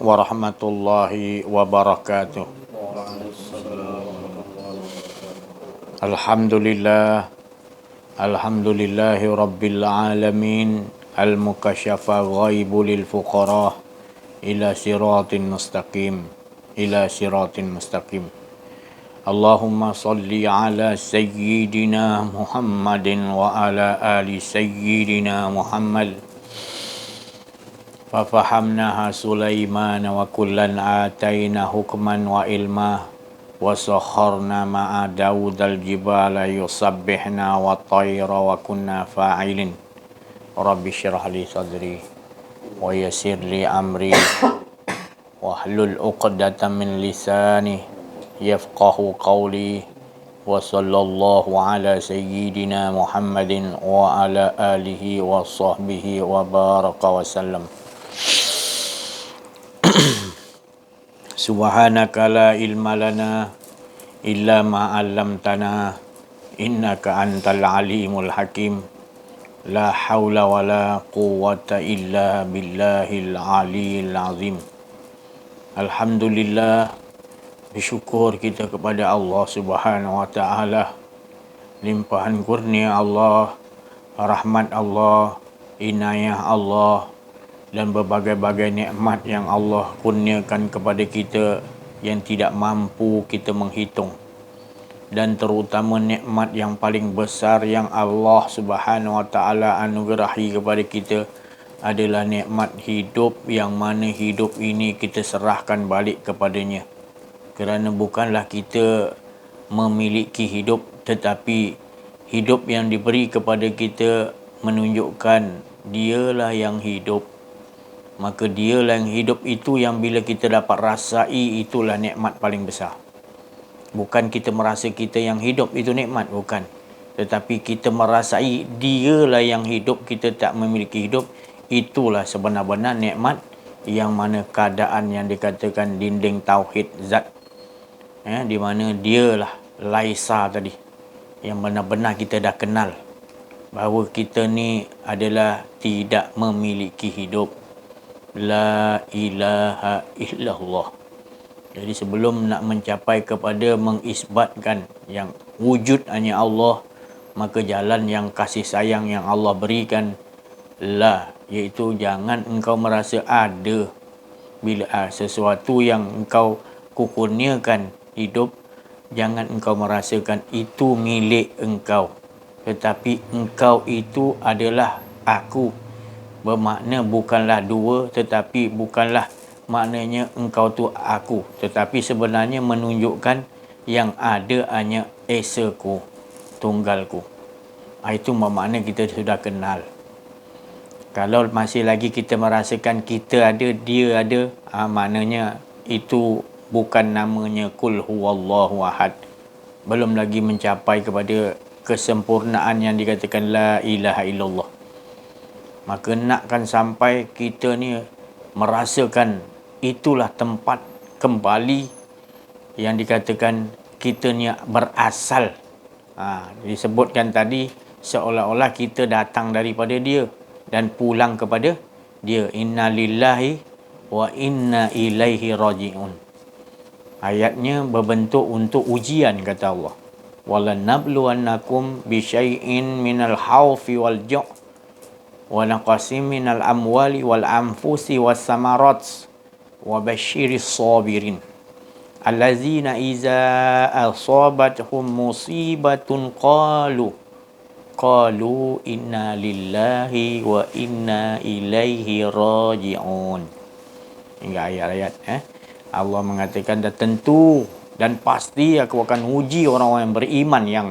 warahmatullahi wabarakatuh. Alhamdulillah, alhamdulillahi rabbil alamin, al-mukasyafa ghaibu lil fuqara ila siratin mustaqim, Allahumma salli ala sayyidina Muhammadin wa ala ali sayyidina Muhammad. Fafahamnaha Sulaiman wa kullan ataina hukman wa ilma wa sakharna ma'a Daud al-jibala yusabbihna wa tayra wa kunna fa'ilin. Rabbi syrah li sadri wa yassir li amri wa hlul uqdatan min lisani yafqahu qawli wa sallallahu ala sayyidina Muhammadin wa ala alihi wa sahbihi wa baraka wa sallam. Subhanaka la ilma lana illa ma 'allamtana innaka antal alimul hakim. La haula wala quwwata illa billahil aliyil azim. Alhamdulillah, bersyukur kita kepada Allah Subhanahu wa taala, limpahan kurnia Allah, rahmat Allah, inayah Allah dan berbagai-bagai nikmat yang Allah kurniakan kepada kita yang tidak mampu kita menghitung. Dan terutama nikmat yang paling besar yang Allah Subhanahu wa taala anugerahi kepada kita adalah nikmat hidup, yang mana hidup ini kita serahkan balik kepadanya. Kerana bukanlah kita memiliki hidup, tetapi hidup yang diberi kepada kita menunjukkan dialah yang hidup. Maka dialah yang hidup itu yang bila kita dapat rasai, itulah nikmat paling besar. Bukan kita merasa kita yang hidup itu nikmat, bukan. Tetapi kita merasai dialah yang hidup, kita tak memiliki hidup. Itulah sebenar-benar nikmat, yang mana keadaan yang dikatakan dinding tauhid zat, di mana dialah laisa tadi, yang benar-benar kita dah kenal bahawa kita ni adalah tidak memiliki hidup. La ilaha illallah. Jadi sebelum nak mencapai kepada mengisbatkan yang wujud hanya Allah, maka jalan yang kasih sayang yang Allah berikan iaitu jangan engkau merasa ada. Bila sesuatu yang engkau kurniakan hidup, jangan engkau merasakan itu milik engkau, tetapi engkau itu adalah aku. Bermakna bukanlah dua, tetapi bukanlah maknanya engkau tu aku, tetapi sebenarnya menunjukkan yang ada hanya esaku, tunggalku. Itu bermakna kita sudah kenal. Kalau masih lagi kita merasakan kita ada, dia ada, maknanya itu bukan namanya Qul huwallahu ahad. Belum lagi mencapai kepada kesempurnaan yang dikatakan la ilaha illallah. Maka nakkan sampai kita ni merasakan itulah tempat kembali yang dikatakan kita ni berasal. Disebutkan tadi seolah-olah kita datang daripada dia dan pulang kepada dia. Inna lillahi wa inna ilaihi raji'un. Ayatnya berbentuk untuk ujian, kata Allah. Walanabluwannakum bisyai'in minal khaufi wal ju' wa naqasim minal amwali wal anfusi was samarat wa basyiris sabirin allazina iza asabatuhum musibatun qalu inna lillahi wa inna ilaihi raji'un. Hingga ayat-ayat Allah mengatakan dah tentu dan pasti aku akan uji orang-orang yang beriman, yang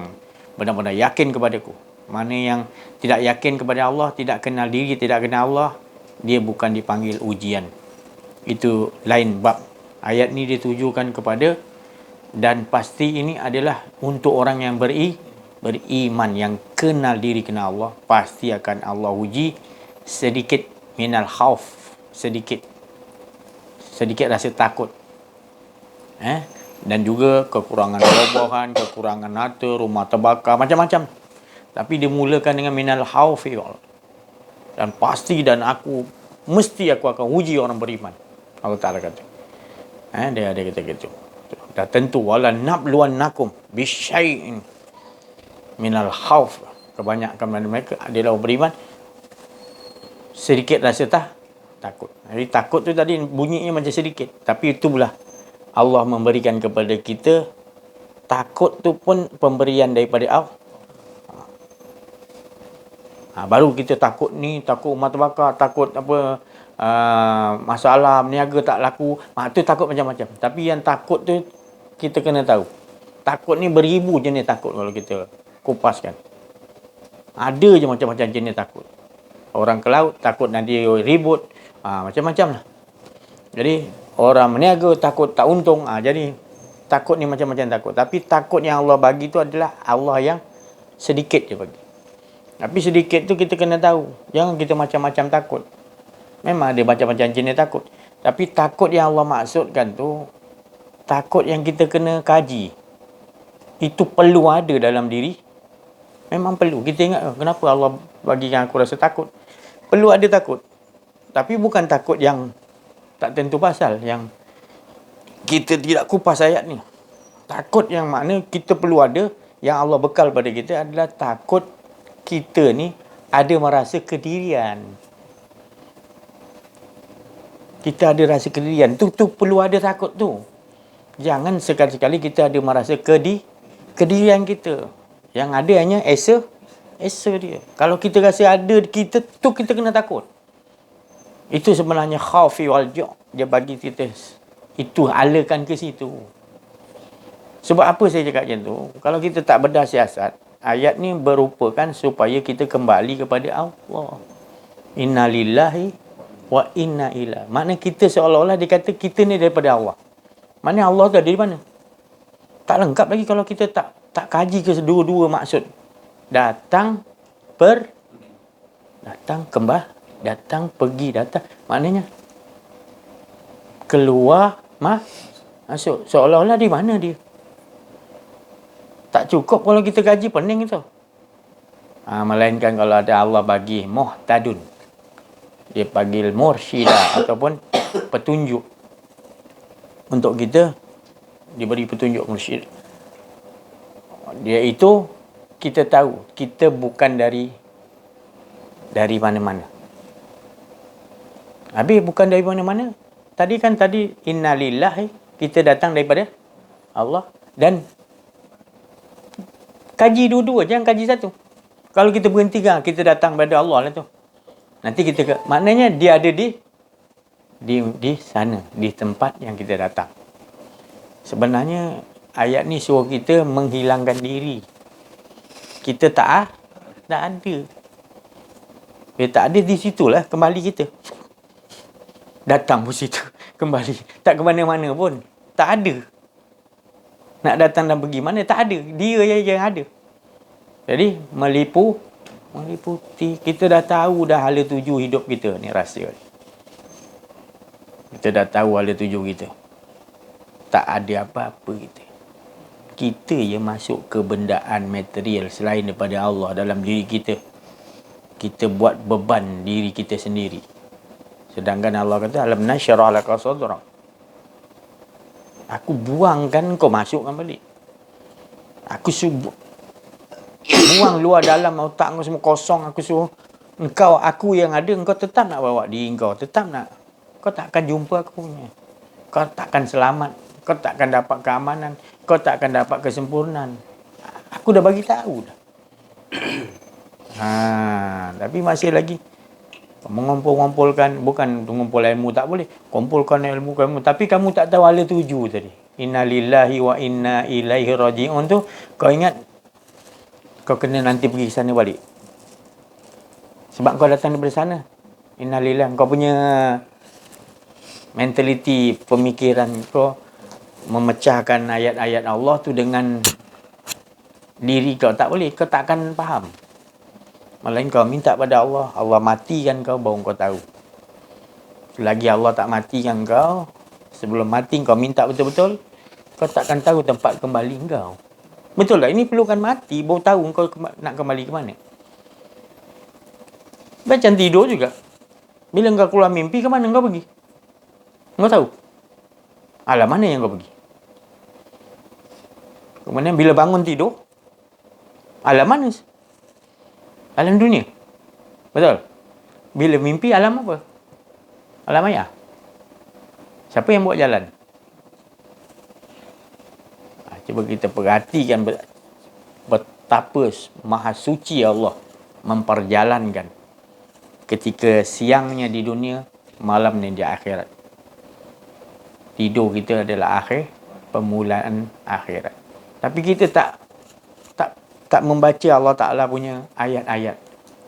benar-benar yakin kepadaku. Mana yang tidak yakin kepada Allah, tidak kenal diri, tidak kenal Allah, dia bukan dipanggil ujian. Itu lain bab. Ayat ni ditujukan kepada, dan pasti ini adalah untuk orang yang beriman, yang kenal diri, kenal Allah. Pasti akan Allah uji sedikit minal khauf, sedikit rasa takut. Dan juga kekurangan robohan, kekurangan harta, rumah terbakar, macam-macam. Tapi dimulakan dengan minal khaufi, dan pasti, dan mesti aku akan uji orang beriman. Allah Ta'ala kata. Dia kata gitu. Dah tentu wala nabluwannakum bisyai'in minal khauf. Kebanyakan mereka adalah beriman, sedikit rasa takut. Jadi takut tu tadi bunyinya macam sedikit, tapi itulah Allah memberikan kepada kita. Takut tu pun pemberian daripada Allah. Baru kita takut ni, takut rumah terbakar, takut apa, masalah berniaga tak laku. Tu takut macam-macam. Tapi yang takut tu kita kena tahu. Takut ni beribu jenis takut kalau kita kupaskan. Ada je macam-macam jenis takut. Orang ke laut takut nanti ribut, macam-macam lah. Jadi orang berniaga takut tak untung. Jadi takut ni macam-macam takut. Tapi takut yang Allah bagi tu adalah Allah yang sedikit je bagi. Tapi sedikit tu kita kena tahu. Jangan kita macam-macam takut. Memang ada macam-macam jenis takut. Tapi takut yang Allah maksudkan tu, takut yang kita kena kaji. Itu perlu ada dalam diri. Memang perlu. Kita ingat, kenapa Allah bagi yang aku rasa takut? Perlu ada takut. Tapi bukan takut yang tak tentu pasal. Yang kita tidak kupas ayat ni. Takut yang makna kita perlu ada. Yang Allah bekal pada kita adalah takut kita ni ada merasa kedirian. Kita ada rasa kedirian. Tu perlu ada takut tu. Jangan sekali-sekali kita ada merasa kedirian kita. Yang ada hanya esa dia. Kalau kita rasa ada kita tu, kita kena takut. Itu sebenarnya khaufi wal ju'. Dia bagi kita itu alakan ke situ. Sebab apa saya cakap macam tu? Kalau kita tak bedah siasat, ayat ni berupakan supaya kita kembali kepada Allah. Inna lillahi wa inna ilaihi. Makna kita seolah-olah dikata kita ni daripada Allah. Makna Allah tu dari mana? Tak lengkap lagi kalau kita tak kaji ke dua-dua maksud. Datang, pergi, datang. Maknanya keluar, masuk. Seolah-olah di mana dia? Tak cukup kalau kita kaji pening itu. Melainkan kalau ada Allah bagi muhtadun. Dia panggil mursyidah ataupun petunjuk. Untuk kita diberi petunjuk mursyid. Dia itu kita tahu kita bukan dari mana-mana. Habis bukan dari mana-mana. Tadi innalillahi, kita datang daripada Allah. Dan kaji dua-dua, jangan kaji satu. Kalau kita berhenti kita datang daripada Allah lah tu. Nanti kita maknanya dia ada di sana, di tempat yang kita datang. Sebenarnya ayat ni suruh kita menghilangkan diri. Kita tak ada. Dia tak ada di situlah kembali kita. Datang pun situ, kembali. Tak ke mana-mana pun. Tak ada. Nak datang dan pergi mana, tak ada. Dia yang ada. Jadi, meliputi. Kita dah tahu dah hala tuju hidup kita. Ni rahsia. Kita dah tahu hala tuju kita. Tak ada apa-apa kita. Kita yang masuk ke bendaan material selain daripada Allah dalam diri kita. Kita buat beban diri kita sendiri. Sedangkan Allah kata, alam nasyrah laka sadrak. Aku buangkan, kau masukkan balik. Aku suruh buang luar dalam otak kau semua kosong. Aku suruh aku yang ada, engkau tetap nak bawa diri kau. Tetap nak. Kau takkan jumpa aku punya. Kau takkan selamat. Kau takkan dapat keamanan. Kau takkan dapat kesempurnaan. Aku dah bagi tahu dah. Tapi masih lagi mengumpul-ngumpulkan, bukan mengumpul ilmu tak boleh. Kumpulkan ilmu kamu, tapi kamu tak tahu hala tuju tadi. Inna lillahi wa inna ilaihi raji'un tu, kau ingat kau kena nanti pergi sana balik. Sebab kau datang daripada sana. Inna lillahi, kau punya mentaliti, pemikiran kau memecahkan ayat-ayat Allah tu dengan diri kau tak boleh. Kau takkan faham. Melainkan kau minta pada Allah, Allah matikan kau baru kau tahu. Selagi Allah tak matikan kau, sebelum mati kau minta betul-betul, kau takkan tahu tempat kembali kau. Betul tak? Ini perlukan mati baru tahu kau nak kembali ke mana. Macam tidur juga. Bila kau keluar mimpi, ke mana kau pergi? Kau tahu? Alam mana yang kau pergi? Kemudian bila bangun tidur, alam mana? Alam dunia. Betul? Bila mimpi, alam apa? Alam maya. Siapa yang buat jalan? Cuba kita perhatikan betapa maha suci Allah memperjalankan ketika siangnya di dunia, malamnya di akhirat. Tidur kita adalah akhir, permulaan akhirat. Tapi kita tak membaca Allah Ta'ala punya ayat-ayat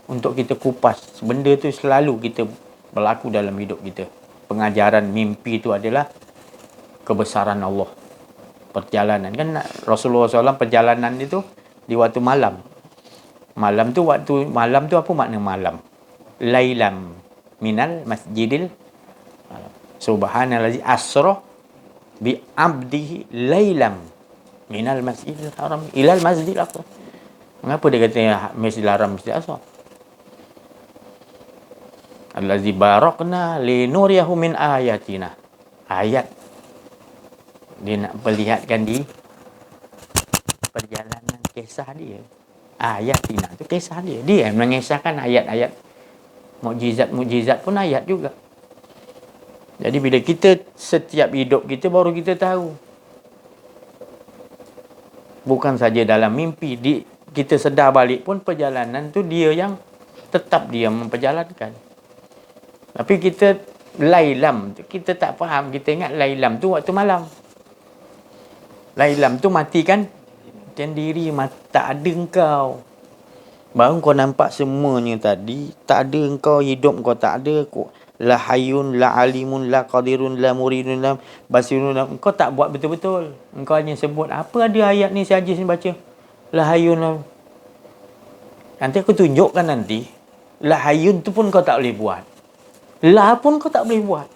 untuk kita kupas. Benda tu selalu kita berlaku dalam hidup kita. Pengajaran mimpi tu adalah kebesaran Allah. Perjalanan kan Rasulullah SAW perjalanan itu di waktu malam. Malam tu apa makna malam? Lailam minal masjidil subhanallazi asra bi abdihi lailam minal masjidil haram ilal masjidil aqsa. Mengapa dia kata Masjidil Haram Masjidil Aqsa? Allazi barakna linuriyahu min ayatina. Ayat dia nak perlihatkan di perjalanan kisah dia. Ayatina tu kisah dia. Dia yang mengisahkan ayat-ayat. Mukjizat pun ayat juga. Jadi bila kita setiap hidup kita baru kita tahu. Bukan saja dalam mimpi, kita sedar balik pun perjalanan tu dia yang tetap dia memperjalankan. Tapi kita lailam, kita tak faham. Kita ingat lailam tu waktu malam. Lailam tu matikan dan diri tak ada engkau. Baru kau nampak semuanya tadi, tak ada engkau, hidup kau tak ada. La hayyun, la alimun, la qadirun, la muridun, la basirun. Engkau tak buat betul-betul. Engkau hanya sebut, apa ada ayat ni saja saya baca. La hayyun. Nanti aku tunjukkan nanti. La hayyun tu pun kau tak boleh buat. La pun kau tak boleh buat.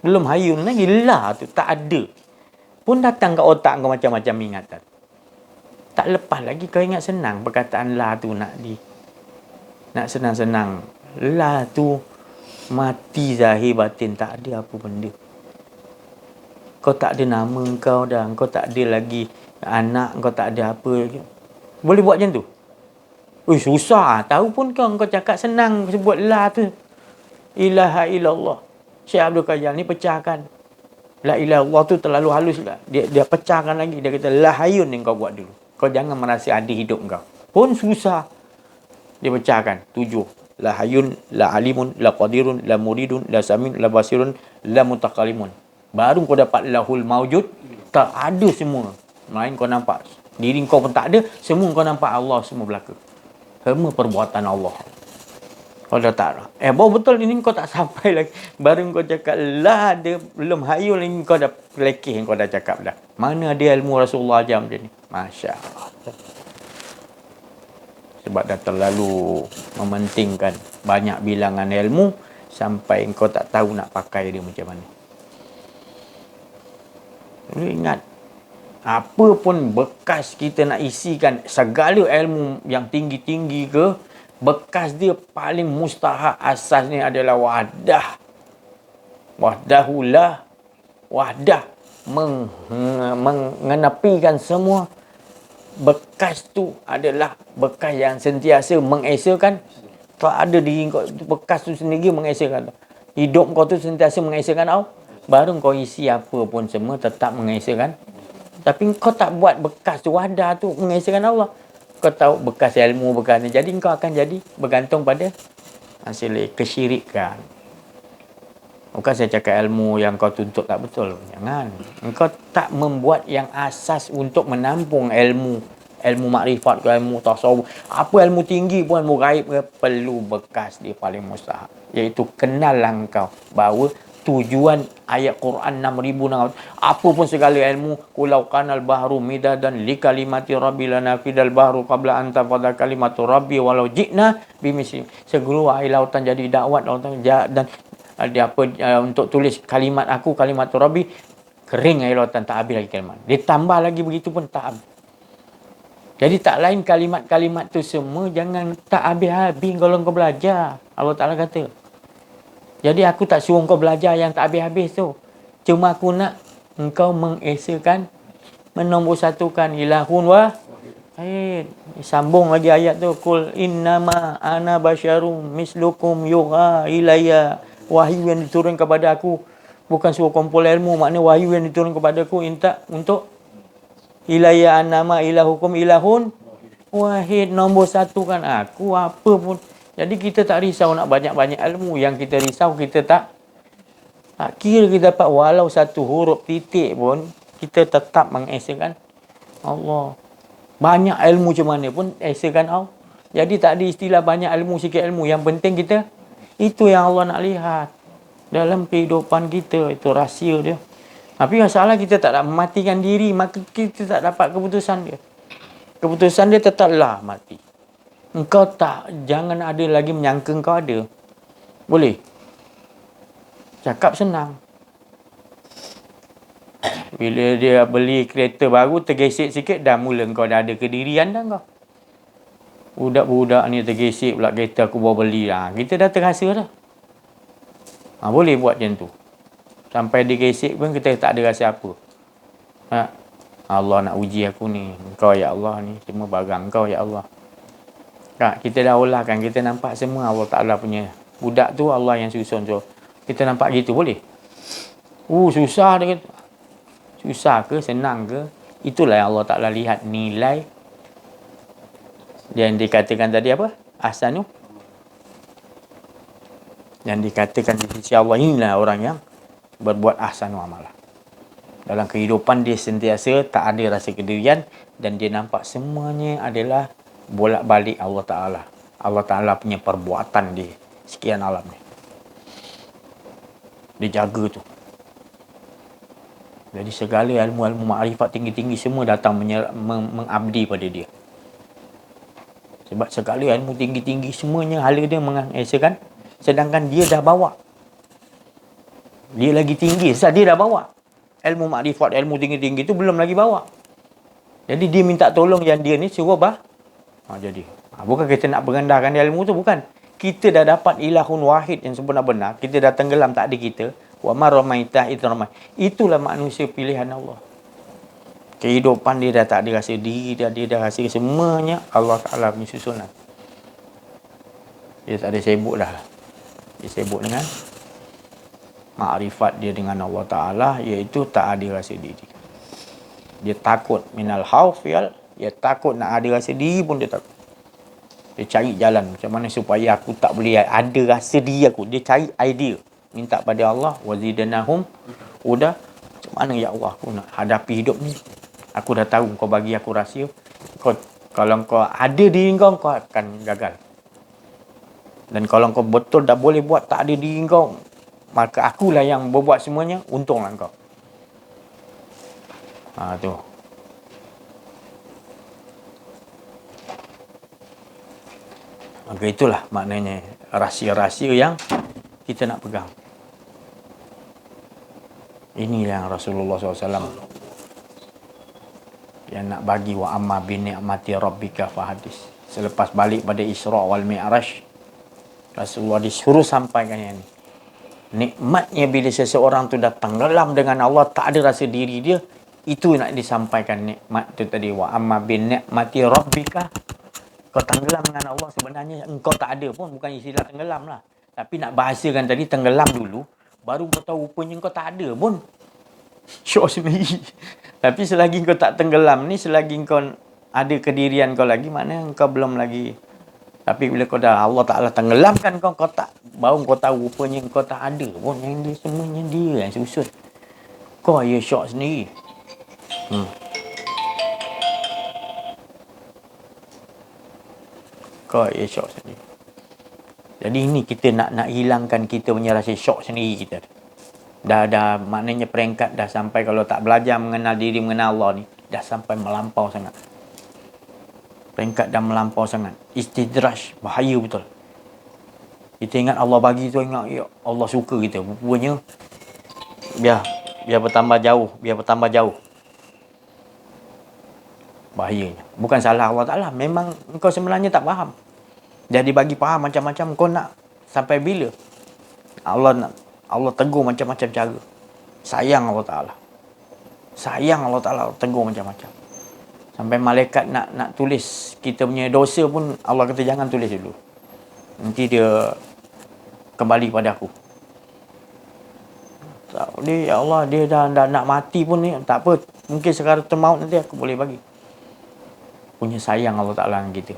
Belum hayyun lagi, la tu tak ada. Pun datang ke otak kau macam-macam ingatan. Tak lepas lagi kau ingat senang perkataan la tu nak senang-senang. La tu mati zahir batin, tak ada apa benda. Kau tak ada nama kau dah, kau tak ada lagi anak, kau tak ada apa. Boleh buat macam tu? Susah. Tahu pun kau cakap senang sebut la tu. Ilaha illallah. Syekh Abdul Qayyum ni pecahkan. La ilaha illallah tu terlalu halus lah. Dia pecahkan lagi. Dia kata la hayyun yang kau buat dulu. Kau jangan merasa ada hidup kau. Pun susah. Dia pecahkan. 7. La hayyun, la alimun, la qadirun, la muridun, la samin, la basirun, la mutakalimun. Baru kau dapat lahul mawjud. Tak ada semua. Main kau nampak. Diri kau pun tak ada. Semua kau nampak Allah semua belaka. Semua perbuatan Allah. Kau dah tak. Baru betul ini kau tak sampai lagi. Baru kau cakap lah dia belum hayul ini kau dah lekeh kau dah cakap dah. Mana ada ilmu Rasulullah jam macam ni. Masya Allah. Sebab dah terlalu mementingkan banyak bilangan ilmu sampai kau tak tahu nak pakai dia macam mana. Lu ingat apa pun bekas kita nak isikan segala ilmu yang tinggi-tinggi ke, bekas dia paling mustahak asasnya adalah wahdah. Wahdahulah. Wahdah. Mengenepikan semua. Bekas tu adalah bekas yang sentiasa mengesakan. Tak ada diri kau, bekas tu sendiri mengesakan. Hidup kau tu sentiasa mengesakan kau. Baru kau isi apa pun semua tetap mengesakan. Tapi kau tak buat bekas tu, wahdah tu mengesakan Allah. Kau tahu bekas ilmu, bekas ni. Jadi kau akan jadi bergantung pada hasil kesyirikan. Bukan saya cakap ilmu yang kau tuntut tak betul. Jangan. Engkau tak membuat yang asas untuk menampung ilmu. Ilmu makrifat ke ilmu tasawuf. Apa ilmu tinggi pun, ilmu gaib ke, perlu bekas dia paling mustahak. Iaitu kenallah engkau bahawa tujuan ayat Quran 6,000 apa pun segala ilmu, kulau kanal bahru midadan li kalimati rabbi lana fidal bahru qabla an tafadha kalimatu rabbi walau ji'na bimisli. Segera air lautan jadi dakwat lautan dan ada apa untuk tulis kalimat aku, kalimat rabbi, kering air lautan, tak habis lagi kalimat. Dia tambah lagi begitu pun tak habis. Jadi tak lain kalimat-kalimat tu semua jangan tak habis-habis kalau kau belajar. Allah Ta'ala kata. Jadi aku tak suruh kau belajar yang tak habis-habis tu. Cuma aku nak engkau mengesakan, menombor satukan ilahun wahid. Sambung lagi ayat tu. Qul innama ana basyarum mislukum yuha ilayya. Wahyu yang diturun kepada aku. Bukan suruh kumpul ilmu. Maknanya wahyu yang diturun kepada aku untuk ilayya annama ilahukum ilahun wahid. Nombor satukan aku apa pun. Jadi kita tak risau nak banyak-banyak ilmu. Yang kita risau kita tak kira kita dapat walau satu huruf titik pun, kita tetap mengesakan Allah. Banyak ilmu macam mana pun esakan Allah. Jadi tak ada istilah banyak ilmu, sikit ilmu. Yang penting kita, itu yang Allah nak lihat dalam kehidupan kita. Itu rahsia dia. Tapi masalah kita tak nak mematikan diri, maka kita tak dapat keputusan dia. Keputusan dia tetaplah mati. Engkau tak, jangan ada lagi menyangka engkau ada. Boleh? Cakap senang. Bila dia beli kereta baru, tergesek sikit, dah mula kau dah ada kedirian dah kau. Budak-budak ni tergesek pula kereta aku bawa beli lah. Kita dah terasa dah. Boleh buat macam tu. Sampai dia gesek pun kita tak ada rasa apa. Allah nak uji aku ni. Engkau ya Allah ni. Semua barang kau ya Allah. Kita dah olahkan. Kita nampak semua Allah Ta'ala punya. Budak tu Allah yang susun. So, kita nampak gitu boleh? Susah dia kata. Susah ke? Senang ke? Itulah yang Allah Ta'ala lihat nilai. Yang dikatakan tadi apa? Ahsanu. Yang dikatakan di sisi Allah, inilah orang yang berbuat ahsanu amalah. Dalam kehidupan dia sentiasa tak ada rasa kedirian. Dan dia nampak semuanya adalah bolak-balik Allah Ta'ala. Allah Ta'ala punya perbuatan di sekian alam ni. Dia jaga tu. Jadi segala ilmu-ilmu makrifat tinggi-tinggi semua datang mengabdi pada dia. Sebab segala ilmu tinggi-tinggi semuanya hala dia mengesakan, sedangkan dia dah bawa. Dia lagi tinggi, sebab dia dah bawa. Ilmu makrifat, ilmu tinggi-tinggi tu belum lagi bawa. Jadi dia minta tolong yang dia ni suruh jadi. Bukan kita nak merendahkan ilmu tu, bukan. Kita dah dapat ilahun wahid yang sebenar-benar. Kita dah tenggelam, tak ada kita. Wa ma ramaita id ramai. Itulah manusia pilihan Allah. Kehidupan dia dah tak ada rasa diri, dia dah rasa semuanya Allah Ta'ala punya susunan. Dia tak ada sibuk dah. Dia sibuk dengan makrifat dia dengan Allah Ta'ala, iaitu tak ada rasa diri. Dia takut minal khauf, dia takut nak ada rasa diri pun dia takut. Dia cari jalan macam mana supaya aku tak boleh ada rasa diri aku. Dia cari idea. Minta pada Allah, wazidanahum huda. Macam mana ya Allah aku nak hadapi hidup ni? Aku dah tahu kau bagi aku rahsia. Kalau kau ada diri kau akan gagal. Dan kalau kau betul dah boleh buat tak ada diri kau, maka akulah yang berbuat semuanya, untunglah kau. Tu. Maka itulah maknanya rahsia-rahsia yang kita nak pegang. Ini yang Rasulullah SAW yang nak bagi wa amma bi ni'mati rabbika fahadis. Selepas balik pada Isra wal Mi'raj, Rasulullah disuruh sampaikan yang ni. Nikmatnya bila seseorang tu datang dalam dengan Allah, tak ada rasa diri dia, itu nak disampaikan nikmat tu tadi. Wa amma bi ni'mati rabbika. Kau tenggelam dengan Allah, sebenarnya engkau tak ada pun, bukan istilah tenggelam lah. Tapi nak bahasakan tadi tenggelam dulu, baru kau tahu rupanya kau tak ada pun. Syok sendiri. Tapi selagi kau tak tenggelam ni, selagi kau ada kedirian kau lagi, maknanya kau belum lagi. Tapi bila kau dah Allah Ta'ala tenggelamkan kau, kau tak, baru kau tahu rupanya kau tak ada pun. Yang dia semuanya dia yang susun. Kau ya syok sendiri. Kau ya syok sendiri. Jadi ini kita nak hilangkan kita punya rasa syok sendiri kita. Dah maknanya peringkat dah sampai, kalau tak belajar mengenal diri, mengenal Allah ni, dah sampai melampau sangat. Peringkat dah melampau sangat. Istidraj, bahaya betul. Kita ingat Allah bagi tu, ingat ya Allah suka kita. Rupanya biar bertambah jauh. Bahayanya. Bukan salah Allah Ta'ala, memang engkau sebenarnya tak faham. Jadi bagi faham macam-macam, kau nak sampai bila? Allah tegur macam-macam cara. Sayang Allah Ta'ala. Sayang Allah Ta'ala tegur macam-macam. Sampai malaikat nak tulis kita punya dosa pun Allah kata jangan tulis dulu. Nanti dia kembali pada aku. Dia, ya Allah, dia dah nak mati pun ni, tak apa. Mungkin sekarang termaut nanti aku boleh bagi. Punya sayang Allah Ta'ala dengan kita.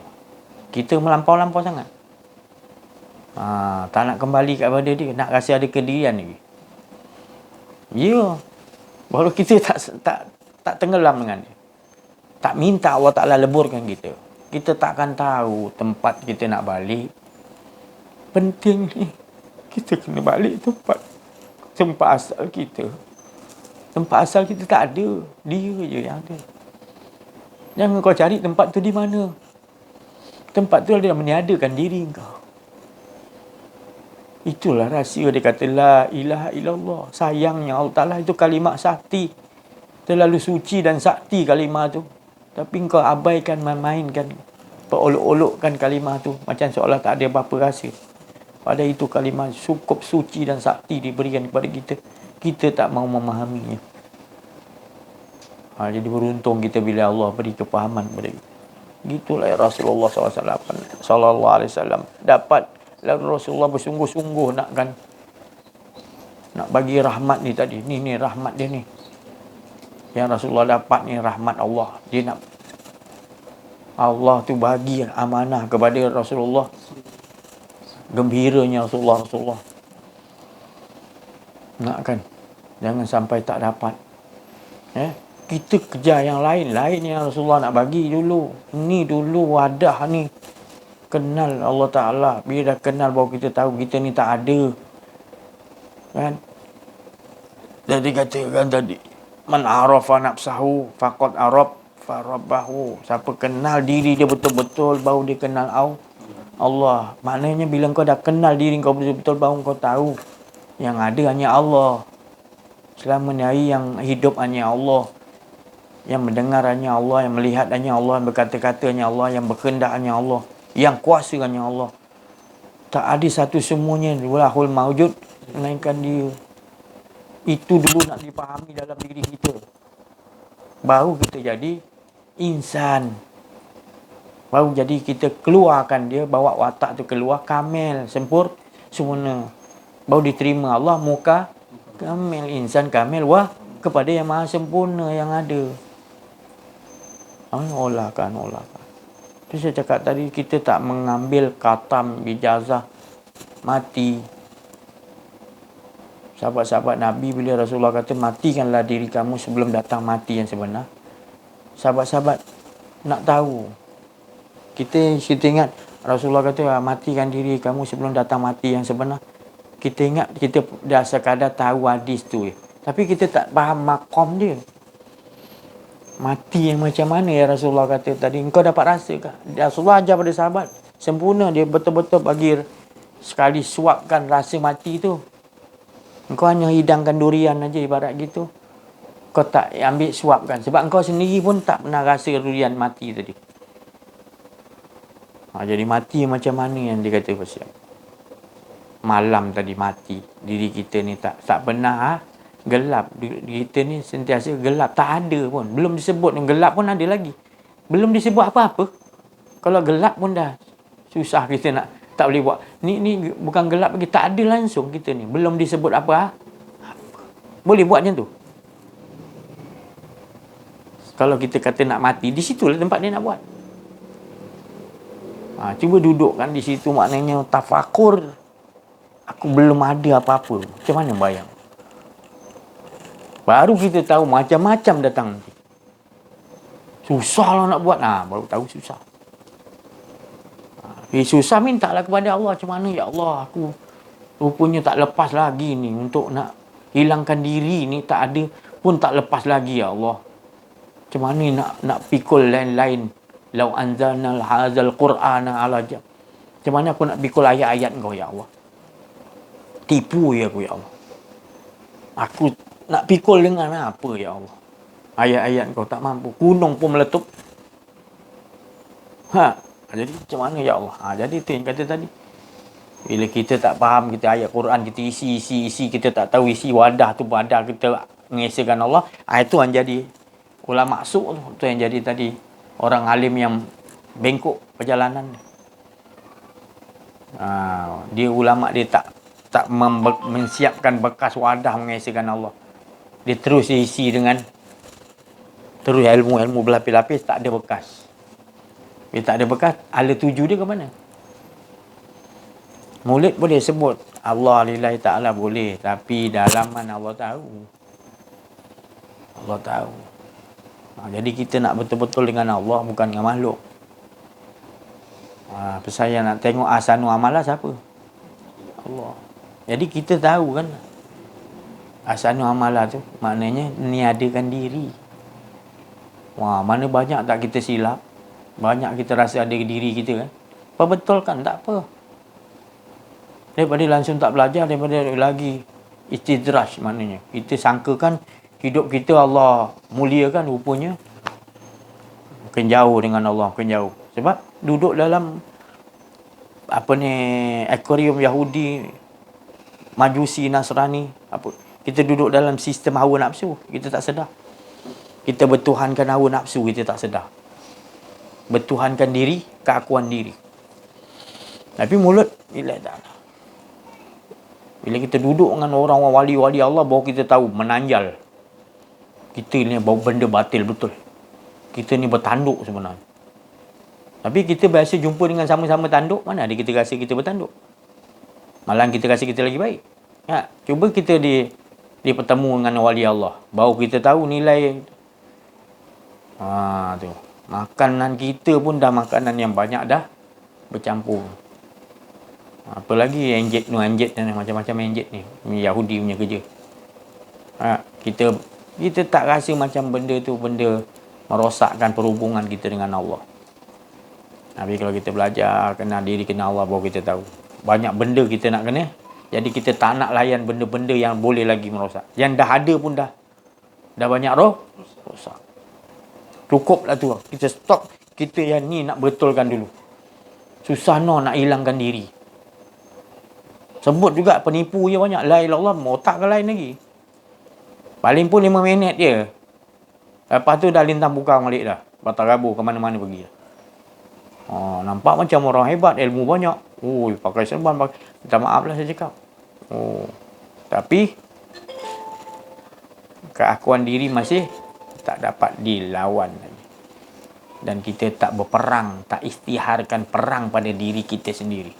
Kita melampau-lampau sangat. Tak nak kembali kepada dia, nak rasa ada kedirian lagi. Ya. Baru kita tak tenggelam dengan dia. Tak minta Allah Ta'ala leburkan kita. Kita takkan tahu tempat kita nak balik. Penting ni, kita kena balik tempat asal kita. Tempat asal kita tak ada. Dia je yang ada. Jangan kau cari tempat tu di mana. Tempat tu dia meniadakan diri kau. Itulah rahsia dia kata la ilaha illallah. Sayangnya Allah Ta'ala itu kalimat sakti. Terlalu suci dan sakti kalimah tu. Tapi kau abaikan, mainkan, perolok-olokkan kalimah tu. Macam seolah tak ada apa-apa rahsia. Pada itu kalimah cukup suci dan sakti diberikan kepada kita. Kita tak mau memahaminya. Jadi beruntung kita bila Allah beri kepahaman kepada kita. Gitulah ya Rasulullah SAW dapat. Lalu Rasulullah bersungguh-sungguh nak bagi rahmat ni tadi. Ni rahmat dia ni. Yang Rasulullah dapat ni rahmat Allah. Dia nak Allah tu bagi amanah kepada Rasulullah. Gembiranya Rasulullah. Nak kan? Jangan sampai tak dapat. Kita kejar yang lain yang Rasulullah nak bagi dulu. Ni dulu wadah ni. Kenal Allah Ta'ala. Bila dah kenal baru kita tahu kita ni tak ada. Kan? Jadi katakan tadi. Man arafa nafsahu faqad arab farabbahu. Siapa kenal diri dia betul-betul baru dia kenal Allah. Maknanya bila kau dah kenal diri kau betul-betul baru kau tahu yang ada hanya Allah. Selama ni yang hidup hanya Allah. Yang mendengar hanya Allah, yang melihat hanya Allah, yang berkata-kata hanya Allah, yang berkehendak hanya Allah, yang kuasa hanya Allah. Tak ada satu semuanya walahul maujud melainkan dia. Itu dulu nak dipahami dalam diri kita. Baru kita jadi insan. Baru jadi kita keluarkan dia, bawa watak tu keluar kamil, sempurna. Baru diterima Allah muka kamil, insan kamil kepada yang maha sempurna yang ada. Olahkan. Itu saya cakap tadi, kita tak mengambil khatam ijazah mati. Sahabat-sahabat Nabi bila Rasulullah kata matikanlah diri kamu sebelum datang mati yang sebenar. Sahabat-sahabat nak tahu. Kita ingat Rasulullah kata matikan diri kamu sebelum datang mati yang sebenar. Kita ingat kita dah sekadar tahu hadis tu. Tapi kita tak faham makom dia. Mati yang macam mana ya Rasulullah kata tadi. Engkau dapat rasa ke? Rasulullah ajar pada sahabat. Sempurna dia betul-betul bagi sekali suapkan rasa mati tu. Engkau hanya hidangkan durian aja ibarat gitu. Kau tak ambil suapkan. Sebab engkau sendiri pun tak pernah rasa durian mati tadi. Jadi mati macam mana yang dia kata pasal malam tadi mati. Diri kita ni tak pernah gelap. Kita ni sentiasa gelap. Tak ada pun. Belum disebut. Gelap pun ada lagi. Belum disebut apa-apa. Kalau gelap pun dah susah kita nak. Tak boleh buat. Ni bukan gelap lagi. Tak ada langsung kita ni. Belum disebut apa. Boleh buat macam tu. Kalau kita kata nak mati, di situlah tempat dia nak buat. Cuba dudukkan di situ, maknanya tafakur. Aku belum ada apa-apa. Macam mana bayang? Baru kita tahu macam-macam datang nanti. Susah lah nak buat. Baru tahu susah. Susah mintalah kepada Allah. Macam mana ya Allah, aku rupanya tak lepas lagi ni. Untuk nak hilangkan diri ni tak ada pun tak lepas lagi ya Allah. Macam mana nak pikul lain-lain. Lau anzalna hazal Qur'ana ala jam. Macam mana aku nak pikul ayat-ayat kau ya Allah. Tipu ya aku ya Allah. Aku nak pikul dengan apa ya Allah. Ayat-ayat kau tak mampu. Gunung pun meletup. Jadi macam mana ya Allah. Jadi itu yang kata tadi. Bila kita tak faham, kita ayat Quran, kita isi, kita tak tahu isi wadah tu, wadah kita mengesahkan Allah. Itu yang jadi ulama maksud tu. Tu yang jadi tadi orang alim yang bengkok perjalanan. Dia ulama dia tak mensiapkan bekas wadah mengesahkan Allah. Dia terus isi dengan terus ilmu-ilmu berlapis-lapis, tak ada bekas. Bila tak ada bekas, ala tuju dia ke mana? Maulid boleh sebut Allah lillahi ta'ala boleh, tapi dalaman Allah tahu. Allah tahu. Jadi kita nak betul-betul dengan Allah, bukan dengan makhluk. Saya nak tengok ahsanu amalah siapa? Allah. Jadi kita tahu kan, ahsanu amalah tu maknanya niadakan diri. Mana banyak tak kita silap, banyak kita rasa ada diri kita kan. Perbetulkan, tak apa. Daripada langsung tak belajar, daripada lagi istidraj maknanya. Kita sangkakan hidup kita Allah muliakan, rupanya makin jauh dengan Allah, makin jauh. Sebab duduk dalam akuarium Yahudi, Majusi, Nasrani, kita duduk dalam sistem hawa nafsu, kita tak sedar. Kita bertuhankan hawa nafsu, kita tak sedar. Bertuhankan diri, keakuan diri. Tapi mulut bila tak. Bila kita duduk dengan orang-orang wali-wali Allah, baru kita tahu, menanjal. Kita ni bawa benda batil betul. Kita ni bertanduk sebenarnya. Tapi kita biasa jumpa dengan sama-sama tanduk, mana ada kita rasa kita bertanduk. Malah kita rasa kita lagi baik. Cuba kita bertemu dengan wali Allah, baru kita tahu nilai. Tu. Makanan kita pun dah makanan yang banyak dah bercampur. Apa lagi enjet dan macam-macam enjet ni. Ini Yahudi punya kerja. Kita tak rasa macam benda tu benda merosakkan perhubungan kita dengan Allah. Tapi kalau kita belajar kenal diri, kenal Allah, baru kita tahu. Banyak benda kita nak kena. Jadi kita tak nak layan benda-benda yang boleh lagi merosak. Yang dah ada pun dah banyak rosak. Cukuplah tu. Kita stop. Kita yang ni nak betulkan dulu. Susah nak hilangkan diri. Sebut juga penipu je banyak. La ilaha illallah, otak ke lain lagi. Paling pun 5 minit je. Lepas tu dah lintang bukang balik dah. Batal rabur ke mana-mana pergi dah. Nampak macam orang hebat, ilmu banyak. Pakai serban. Minta maaf lah saya cakap. Tapi keakuan diri masih tak dapat dilawan lagi. Dan kita tak berperang, tak istiharkan perang pada diri kita sendiri.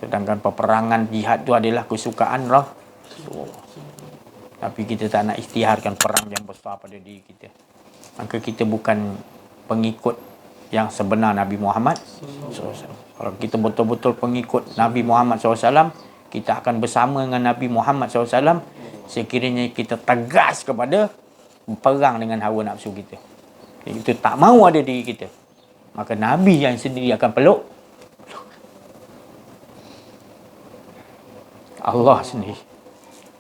Sedangkan peperangan jihad itu adalah kesukaan Rasulullah. Tapi kita tak nak istiharkan perang yang besar pada diri kita. Maka kita bukan pengikut yang sebenar Nabi Muhammad SAW. Kalau kita betul-betul pengikut Nabi Muhammad SAW, kita akan bersama dengan Nabi Muhammad SAW sekiranya kita tegas kepada perang dengan hawa nafsu kita. Kita tak mahu ada diri kita. Maka Nabi yang sendiri akan peluk Allah sendiri.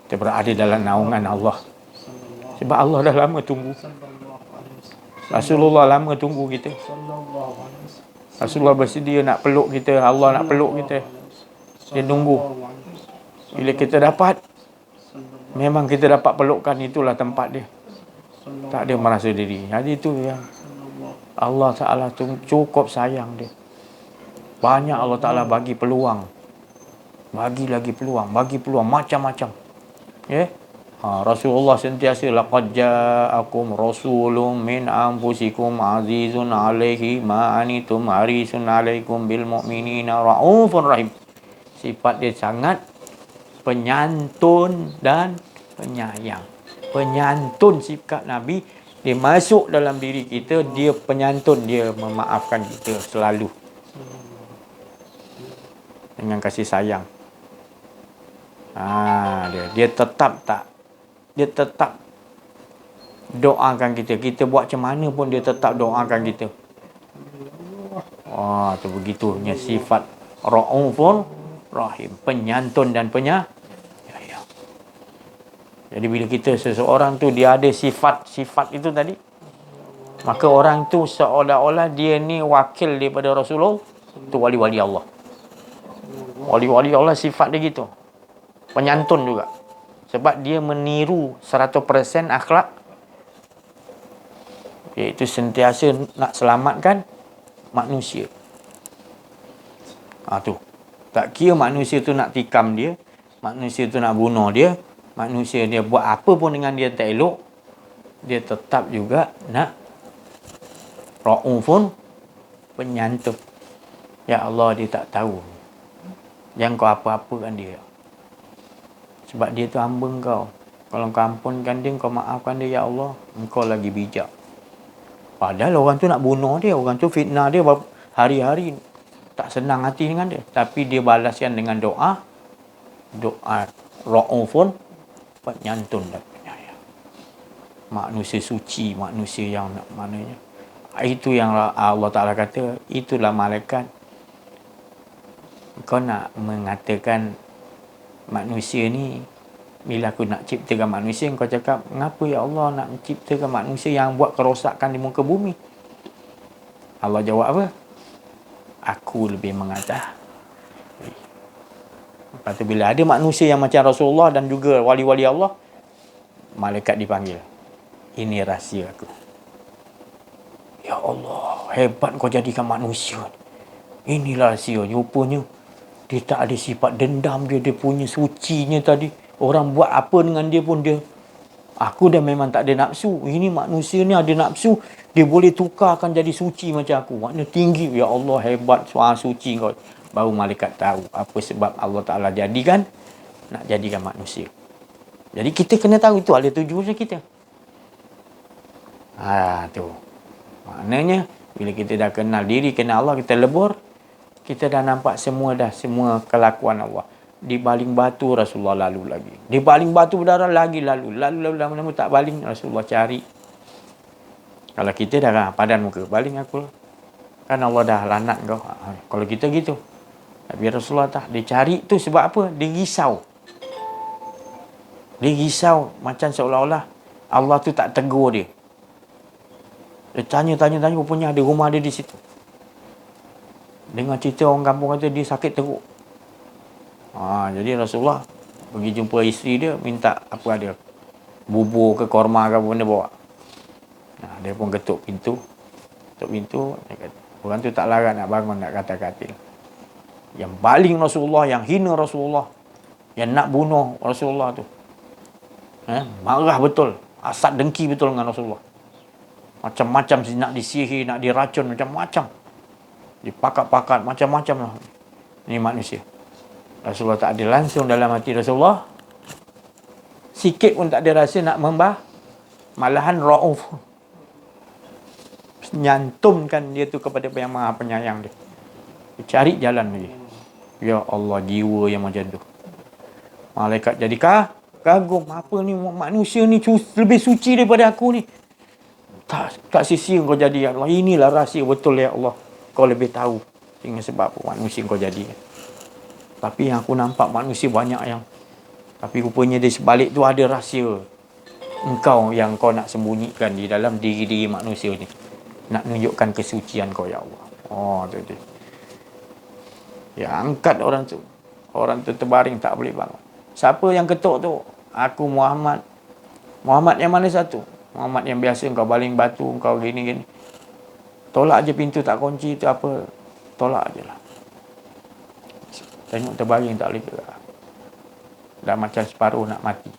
Kita berada dalam naungan Allah. Sebab Allah dah lama tunggu. Rasulullah lama tunggu kita. Rasulullah bersedia nak peluk kita. Allah nak peluk kita. Dia tunggu. Bila kita dapat, memang kita dapat pelukkan, itulah tempat dia. Tak ada merasa diri. Jadi itu yang Allah Ta'ala cukup sayang dia. Banyak Allah Ta'ala bagi peluang. Bagi lagi peluang, macam-macam. Rasulullah sentiasa laqad ja'akum rasulun min anfusikum azizun 'alaihi ma anitum harisun 'alaikum bil mu'minina raufur rahim. Sifat dia sangat penyantun dan penyayang. Penyantun sifat Nabi, dia masuk dalam diri kita, dia penyantun, dia memaafkan kita selalu. Dengan kasih sayang. Dia tetap doakan kita. Kita buat macam mana pun dia tetap doakan kita. Tu begitunya sifat Raufur Rahim, penyantun dan penyayang. Jadi bila kita seseorang tu dia ada sifat itu tadi, maka orang tu seolah-olah dia ni wakil daripada Rasulullah, tu wali-wali Allah. Wali-wali Allah sifat dia gitu. Penyantun juga. Sebab dia meniru 100% akhlak, iaitu sentiasa nak selamatkan manusia. Tu. Tak kira manusia tu nak tikam dia, manusia tu nak bunuh dia, manusia dia buat apa pun dengan dia tak elok, dia tetap juga nak Ra'ufun, penyantun. Ya Allah, dia tak tahu. Jangan kau apa-apakan dia. Sebab dia tu hamba kau. Kalau kau ampunkan dia, kau maafkan dia, ya Allah, engkau lagi bijak. Padahal orang tu nak bunuh dia, orang tu fitnah dia hari-hari, tak senang hati dengan dia. Tapi dia balaskan dengan doa Ra'ufun, penyantun dan penyayang. Manusia suci, manusia yang maknanya. Itu yang Allah Ta'ala kata, itulah malaikat. Kau nak mengatakan manusia ni, bila aku nak ciptakan manusia, kau cakap, mengapa ya Allah nak menciptakan manusia yang buat kerosakan di muka bumi? Allah jawab apa? Aku lebih mengatas. Lepas tu bila ada manusia yang macam Rasulullah dan juga wali-wali Allah, malaikat dipanggil. Ini rahsia aku. Ya Allah, hebat kau jadikan manusia. Inilah rahsia. Rupanya dia tak ada sifat dendam dia punya sucinya tadi. Orang buat apa dengan dia pun dia, aku dah memang tak ada nafsu. Ini manusia ni ada nafsu. Dia boleh tukarkan jadi suci macam aku. Maknanya tinggi. Ya Allah, hebat suara suci kau. Baru malaikat tahu apa sebab Allah Ta'ala jadikan, nak jadikan manusia. Jadi kita kena tahu itu ada tujuan kita. Tu. Maknanya bila kita dah kenal diri, kenal Allah, kita lebur, kita dah nampak semua kelakuan Allah. Di baling batu Rasulullah lalu lagi. Di baling batu berdarah lagi lalu lama-lama tak baling, Rasulullah cari. Kalau kita dah padan muka, baling aku. Kan Allah dah lanat kau. Kalau kita gitu. Tapi Rasulullah tak. Dia cari tu sebab apa? Dia risau. Dia risau macam seolah-olah Allah tu tak tegur dia. Dia tanya, rupanya ada rumah dia di situ. Dengar cerita orang kampung kata dia sakit teruk. Jadi Rasulullah pergi jumpa isteri dia, minta apa dia, bubur ke korma ke apa benda bawa. Dia pun ketuk pintu. Dia kata, orang tu tak larat nak bangun, nak kata katil. Yang baling Rasulullah, yang hina Rasulullah, yang nak bunuh Rasulullah tu, marah betul, asat dengki betul dengan Rasulullah. Macam-macam nak disihir, nak diracun, macam-macam. Dipakat-pakat, macam-macam lah. Ini manusia. Rasulullah tak ada langsung dalam hati Rasulullah. Sikit pun tak ada rasa nak membah. Malahan Ra'uf. Nyantumkan dia tu kepada yang Maha Penyayang dia. Dia cari jalan lagi. Ya Allah, jiwa yang macam tu. Malaikat jadi kagum. Apa ni manusia ni lebih suci daripada aku ni. Tak sisi kau jadi ya Allah. Inilah rahsia betul ya Allah. Kau lebih tahu. Dengan sebab apa manusia kau jadi. Tapi yang aku nampak manusia banyak yang, tapi rupanya di sebalik tu ada rahsia. Engkau yang kau nak sembunyikan di dalam diri-diri manusia ni. Nak tunjukkan kesucian kau ya Allah. Tu dia. Ya, angkat orang tu. Orang tu terbaring tak boleh bangun. Siapa yang ketuk tu? Aku Muhammad. Muhammad yang mana satu? Muhammad yang biasa kau baling batu, kau gini-gini. Tolak je pintu tak kunci tu apa. Tolak je lah. Tengok terbaring tak boleh gerak. Dah macam separuh nak mati.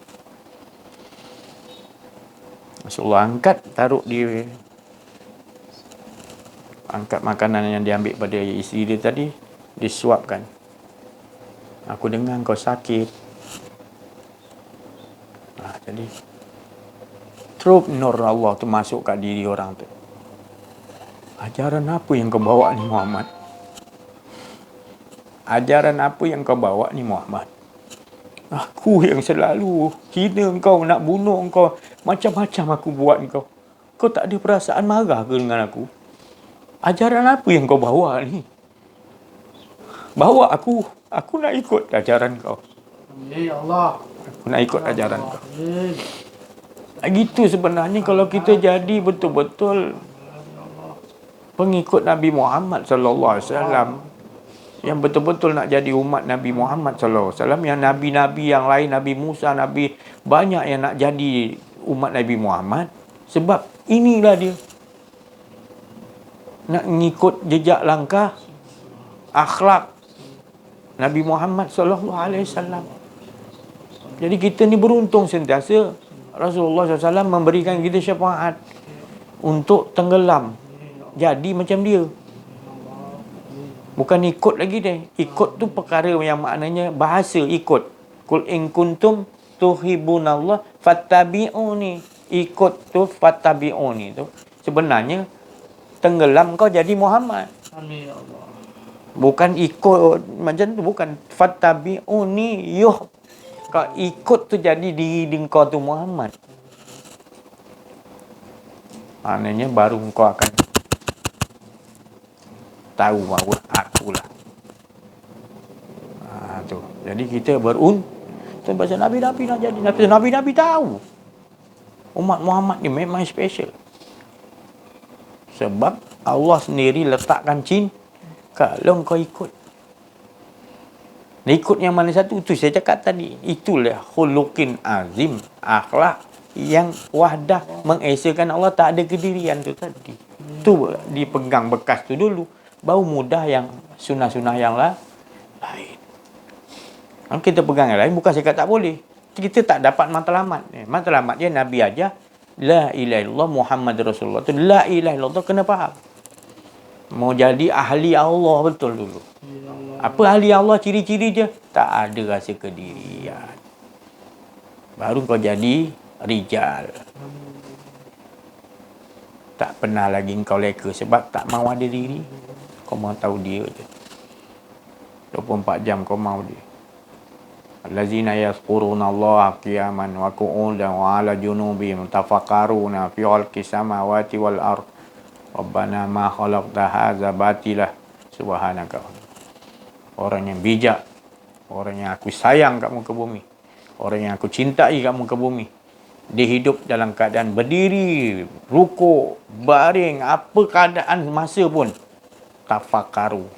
Rasulullah angkat, taruh di, angkat makanan yang diambil pada isteri dia tadi, disuapkan. Aku dengar kau sakit. Jadi terus nur Allah tu masuk kat diri orang tu. Ajaran apa yang kau bawa ni Muhammad? Ajaran apa yang kau bawa ni Muhammad? Aku yang selalu hina kau, nak bunuh kau, macam-macam aku buat kau. Kau tak ada perasaan marah ke dengan aku? Ajaran apa yang kau bawa ni? Bawa aku nak ikut ajaran kau. Ya Allah. Aku nak ikut ajaran kau. Gitu sebenarnya kalau kita jadi betul-betul pengikut Nabi Muhammad sallallahu alaihi wasallam, Yang betul-betul nak jadi umat Nabi Muhammad sallallahu alaihi wasallam, yang nabi-nabi yang lain, Nabi Musa, Nabi banyak yang nak jadi umat Nabi Muhammad, sebab inilah dia. Nak ngikut jejak langkah akhlak Nabi Muhammad sallallahu alaihi wasallam. Jadi kita ni beruntung sentiasa Rasulullah SAW memberikan kita syafaat untuk tenggelam jadi macam dia. Bukan ikut lagi dia. Ikut tu perkara yang maknanya bahasa ikut. Kul in kuntum tuhibunallah fattabi'uni. Ikut tu fattabi'uni tu sebenarnya tenggelam kau jadi Muhammad. Amin ya Allah. Bukan ikut macam tu, bukan fattabi'uni yuh. Kau ikut tu jadi diri kau tu Muhammad. Maknanya baru kau akan tahu bahawa akulah. Tu. Jadi kita pasal Nabi-Nabi nak jadi Nabi-Nabi tahu umat Muhammad ni memang special. Sebab Allah sendiri letakkan kalau kau ikut. Ikut yang mana satu? Itu saya cakap tadi. Itulah khuluqin azim, akhlak yang wahdah, mengesakan Allah, tak ada kedirian tu tadi. Tu dipegang bekas tu dulu, baru mudah yang sunnah-sunnah yang lain. Kalau kita pegang yang lain, bukan saya kata tak boleh. Kita tak dapat matlamat. Matlamat dia Nabi aja, la ilaha illallah Muhammad Rasulullah. Tu la ilaha illallah kena faham. Mau jadi ahli Allah betul dulu. Apa ahli Allah, ciri-ciri dia? Tak ada rasa kedirian. Baru kau jadi rijal. Tak pernah lagi kau leka sebab tak mau ada diri. Kau mau tahu dia je. 24 jam kau mau dia. Allazina yazkuruna Allah qiyaman wa qu'udan wa ala junubihim tafakkaruna fi khalqis samawati wal ard. Rabbana ma khalaqta hadza batilah subhanaka. Orang yang bijak, orang yang aku sayang kat muka bumi, orang yang aku cintai kat muka bumi, dia hidup dalam keadaan berdiri, rukuk, baring, apa keadaan masa pun tafakaru,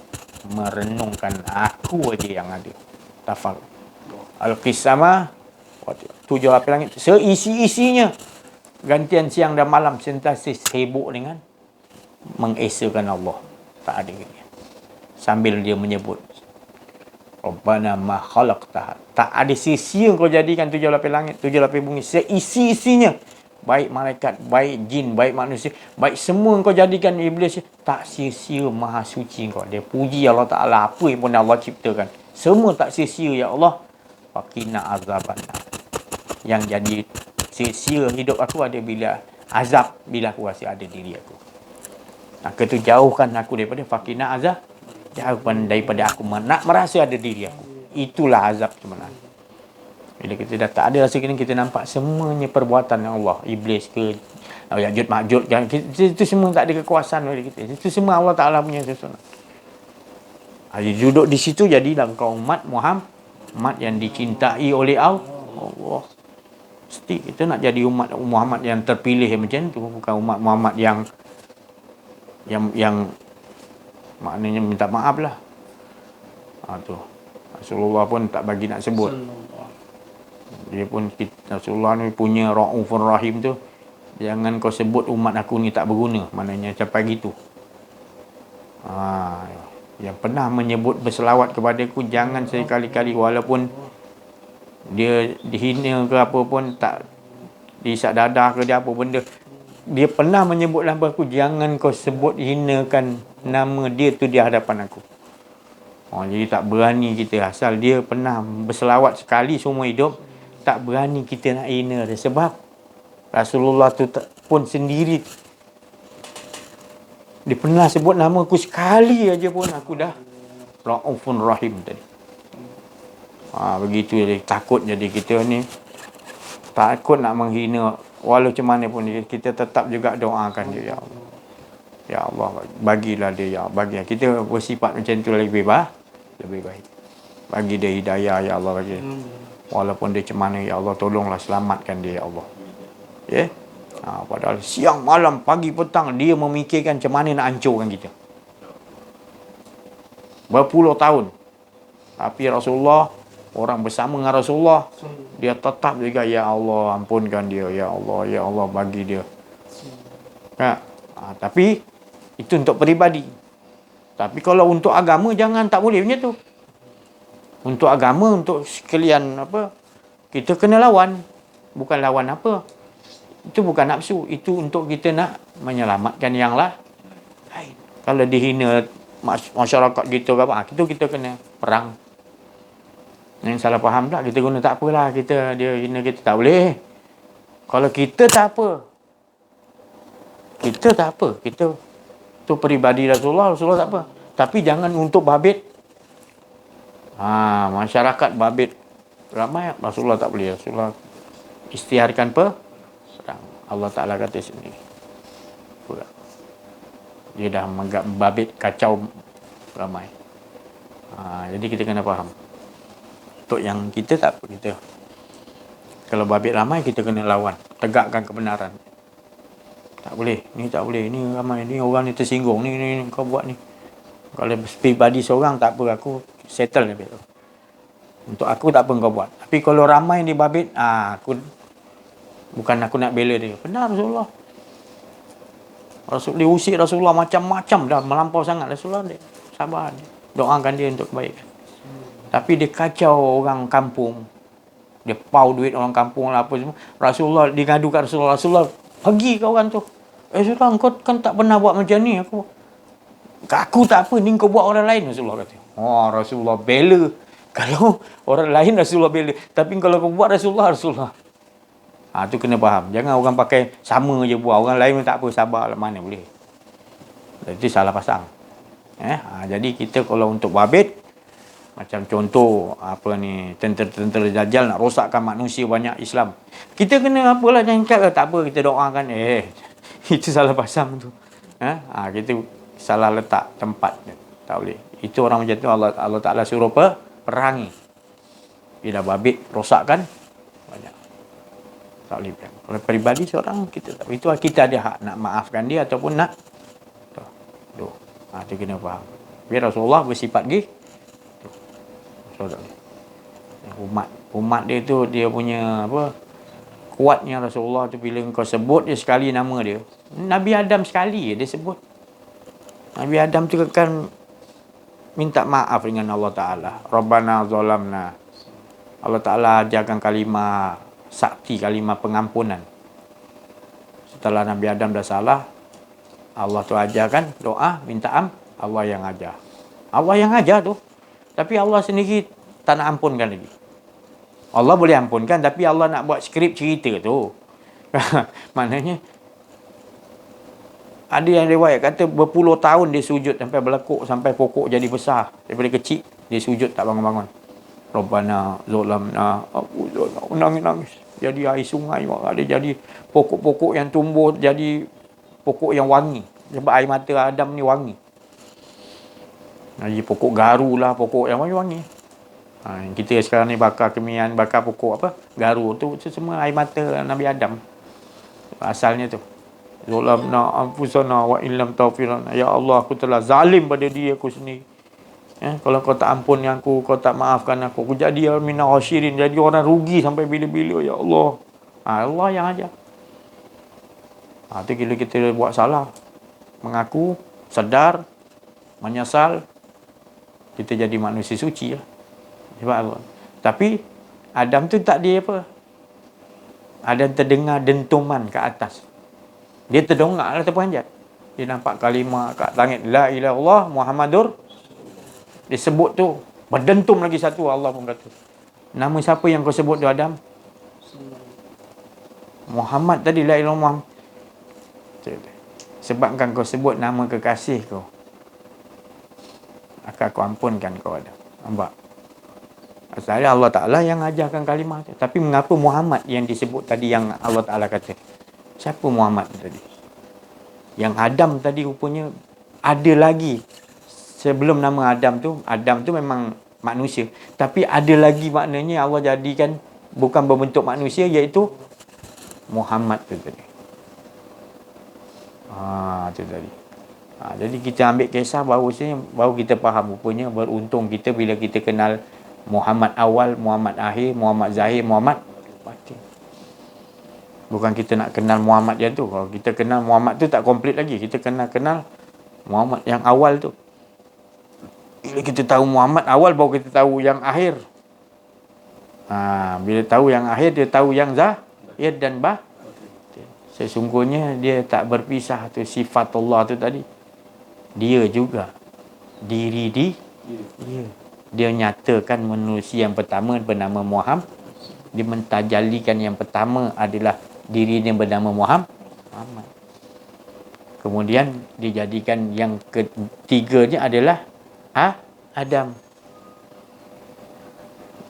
merenungkan aku aja yang ada. Tafak Al-Qisama 7 lapis langit seisi-isinya, gantian siang dan malam sentiasa sibuk dengan mengesakan Allah. Tak ada dia. Sambil dia menyebut Rabbana ma khalaqta. Tak ada sia-sia kau jadikan 7 lapis langit, 7 lapis bumi, seisi-isinya. Baik malaikat, baik jin, baik manusia, baik semua kau jadikan iblis, tak sia-sia, maha suci kau. Dia puji Allah Ta'ala apa yang pun Allah ciptakan. Semua tak sia-sia ya Allah. Faqina azabannar. Yang jadi sia-sia hidup aku ada bila azab, bila aku rasa ada diri aku. Maka tu jauhkan aku daripada faqina azab. Jauhkan daripada aku nak merasa ada diri aku. Itulah azab sebenarnya. Bila kita dah tak ada rasa kini, kita nampak semuanya perbuatan Allah. Iblis ke, Ya'juj Ma'juj kan, itu semua tak ada kekuasaan oleh kita. Itu semua Allah Ta'ala punya susunan. Duduk di situ jadilah kau umat Muhammad yang dicintai oleh Allah. Mesti kita nak jadi umat Muhammad yang terpilih macam tu, bukan umat Muhammad yang maknanya minta maaf lah. Tu Rasulullah pun tak bagi nak sebut. Dia pun, Rasulullah ni punya Ra'ufur Rahim tu, jangan kau sebut umat aku ni tak berguna, maknanya capai gitu. Yang pernah menyebut berselawat kepada aku, jangan sekali-kali walaupun dia dihina ke apa pun, tak diisak dadah ke dia apa benda, dia pernah menyebut dalam aku, jangan kau sebut hinakan nama dia tu di hadapan aku. Jadi tak berani kita, asal dia pernah berselawat sekali seumur hidup, tak berani kita nak hina dia. Sebab Rasulullah tu pun sendiri, dia pernah sebut nama aku sekali aja pun aku dah Ra'ufun Rahim tadi. Begitu jadi takut. Jadi kita ni takut nak menghina, walau macam mana pun kita tetap juga doakan dia, ya Allah. Ya Allah, bagilah dia, ya bagi kita bersifat macam tu lebih baik. Bagi dia hidayah, ya Allah, bagi. Walaupun dia macam mana, ya Allah, tolonglah selamatkan dia, ya Allah. Ya. Padahal siang, malam, pagi, petang dia memikirkan macam mana nak hancurkan kita. berpuluh tahun. Tapi Rasulullah, orang bersama dengan Rasulullah, dia tetap juga, ya Allah ampunkan dia, ya Allah bagi dia. Tapi itu untuk peribadi. Tapi kalau untuk agama jangan, tak boleh macam tu. Untuk agama, untuk sekalian kita kena lawan. Bukan lawan apa. Itu bukan nafsu, itu untuk kita nak menyelamatkan yang lain. Kalau dihina masyarakat kita itu kita kena perang. Yang salah faham tak, kita guna tak apalah, dia hina kita, tak boleh. Kalau kita tak apa. Kita tu peribadi Rasulullah tak apa. Tapi jangan untuk babit. Masyarakat babit ramai, Rasulullah tak boleh. Rasulullah istiharkan perang. Allah Ta'ala kata sini. Dia dah babit kacau ramai. Jadi kita kena faham. Untuk yang kita tak apa, kita kalau babit ramai kita kena lawan, tegakkan kebenaran. Tak boleh, ni tak boleh, ni ramai, ni orang ni tersinggung, ni kau buat ni. Kalau pribadi seorang tak apa, aku settle ni. Untuk aku tak apa kau buat. Tapi kalau ramai ni babit, aku bukan aku nak bela dia. Benar Rasulullah. Rasul diusir Rasulullah macam-macam dah, melampau sangat. Rasulullah dia sabar, dia doakan dia untuk kebaikan. Tapi dia kacau orang kampung. Dia pau duit orang kampung lah apa semua. Rasulullah digadu kat Rasulullah. Rasulullah pergi ke orang tu. Rasulullah, kau kan tak pernah buat macam ni. Aku tak apa, ni kau buat orang lain, Rasulullah kata. Rasulullah bela. Kalau orang lain Rasulullah bela. Tapi kalau kau buat Rasulullah. Tu kena faham. Jangan orang pakai sama je buat. Orang lain tak apa, sabar lah, mana boleh. Itu salah pasang. Jadi kita kalau untuk babit, macam contoh tentera Dajjal nak rosakkan manusia banyak Islam. Kita kena apalah, jangan cakap tak apa, kita doakan. Itu salah pasang tu. Kita salah letak tempat. Tak boleh. Itu orang macam tu Allah Ta'ala suruh perangi. Bila babit rosakkan banyak. Tak boleh. Kalau peribadi seorang, kita tak. Itu kita ada hak nak maafkan dia ataupun nak itu kena faham. Biar Rasulullah bersifat umat dia tu, dia punya kuatnya Rasulullah tu, bila kau sebut dia sekali nama dia. Nabi Adam sekali dia sebut. Nabi Adam tu kan minta maaf dengan Allah Ta'ala. Rabbana zalamna. Allah Ta'ala ajarkan kalimah sakti, kalimah pengampunan. Setelah Nabi Adam dah salah, Allah tu ajarkan doa minta Allah yang ajar. Allah yang ajar tu. Tapi Allah sendiri tak nak ampunkan lagi. Allah boleh ampunkan, tapi Allah nak buat skrip cerita tu. Maknanya ada yang riwayat kata berpuluh tahun dia sujud sampai berlekuk, sampai pokok jadi besar. Daripada kecil dia sujud tak bangun-bangun. Rabbana zalamna, aku nangis. Jadi air sungai, dia jadi pokok-pokok yang tumbuh jadi pokok yang wangi. Sebab air mata Adam ni wangi. Jadi pokok garu lah, pokok yang wangi-wangi. Kita sekarang ni bakar kemian, bakar pokok garu tu semua air mata Nabi Adam. Asalnya tu. Zalamna anfusana wa illam taghfir lana. Ya Allah, aku telah zalim pada diri aku sendiri. Kalau kau tak ampun aku, kau tak maafkan aku jadi minal khasirin, jadi orang rugi sampai bila-bila, ya Allah. Allah yang ajar. Tu bila kita buat salah, mengaku, sedar, menyesal, kita jadi manusia suci lah. Sebab apa? Tapi Adam tu tak dia apa. Adam terdengar dentuman ke atas. Dia terdongak lah, terperanjat. Dia nampak kalimah kat langit, la ilaha illallah Muhammadur. Dia sebut tu, berdentum lagi satu. Allah pun kata, nama siapa yang kau sebut tu Adam? Muhammad tadi, la ilaha illallah Muhammad. Sebabkan kau sebut nama kekasih kau, akan aku ampunkan kau Adam. Nampak? Asalnya Allah Ta'ala yang ajarkan kalimah tu. Tapi mengapa Muhammad yang disebut tadi, yang Allah Ta'ala kata? Siapa Muhammad tadi? Yang Adam tadi rupanya ada lagi. Sebelum nama Adam tu memang manusia. Tapi ada lagi maknanya Allah jadikan bukan berbentuk manusia, iaitu Muhammad tu tadi. Tu tadi. Jadi kita ambil kisah baru kita faham rupanya beruntung kita bila kita kenal Muhammad awal, Muhammad akhir, Muhammad zahir, Muhammad batin. Bukan kita nak kenal Muhammad yang tu. Kalau kita kenal Muhammad tu tak komplit lagi. Kita kenal Muhammad yang awal tu. Bila kita tahu Muhammad awal, baru kita tahu yang akhir. Bila tahu yang akhir, dia tahu yang zahir dan batin. Sesungguhnya dia tak berpisah tu, sifat Allah tu tadi. Dia juga diri dia. Dia nyatakan manusia yang pertama bernama Muhammad. Dia mentajalikan yang pertama adalah diri dia bernama Muhammad. Kemudian dijadikan yang ketiganya adalah Adam.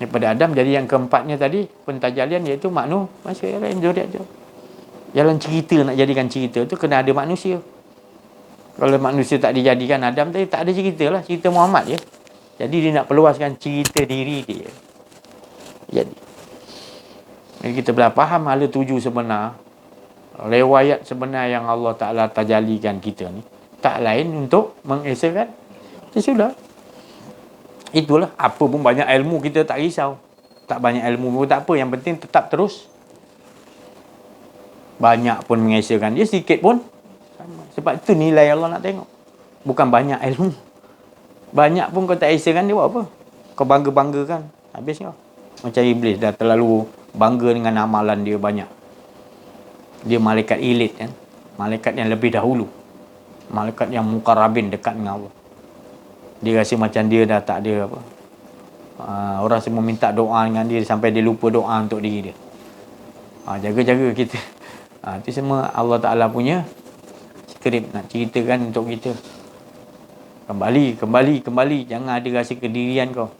Daripada Adam jadi yang keempatnya tadi pentajalian, iaitu manusia yang lain, zuriat tu. Jalan cerita nak jadikan cerita tu kena ada manusia. Kalau manusia tak dijadikan Adam tadi, tak ada cerita lah. Cerita Muhammad je. Jadi dia nak perluaskan cerita diri dia. Jadi kita boleh faham hala tuju sebenar, riwayat sebenar yang Allah Ta'ala tajalikan kita ni, tak lain untuk mengesakan. Sudah. Itulah. Apa pun banyak ilmu kita tak risau. Tak banyak ilmu pun tak apa. Yang penting tetap terus. Banyak pun mengesakan dia, sikit pun sama. Sebab itu nilai Allah nak tengok. Bukan banyak ilmu. Banyak pun kau tak esakan, dia buat apa? Kau bangga-banggakan, habis kau. Macam iblis dah terlalu bangga dengan amalan dia banyak. Dia malaikat elit kan. Malaikat yang lebih dahulu. Malaikat yang mukarrabin, dekat dengan Allah. Dia rasa macam dia dah tak ada apa. Orang semua minta doa dengan dia sampai dia lupa doa untuk diri dia. Jaga-jaga kita. Itu semua Allah Ta'ala punya skrip nak ceritakan untuk kita. Kembali. Jangan ada rasa kedirian kau.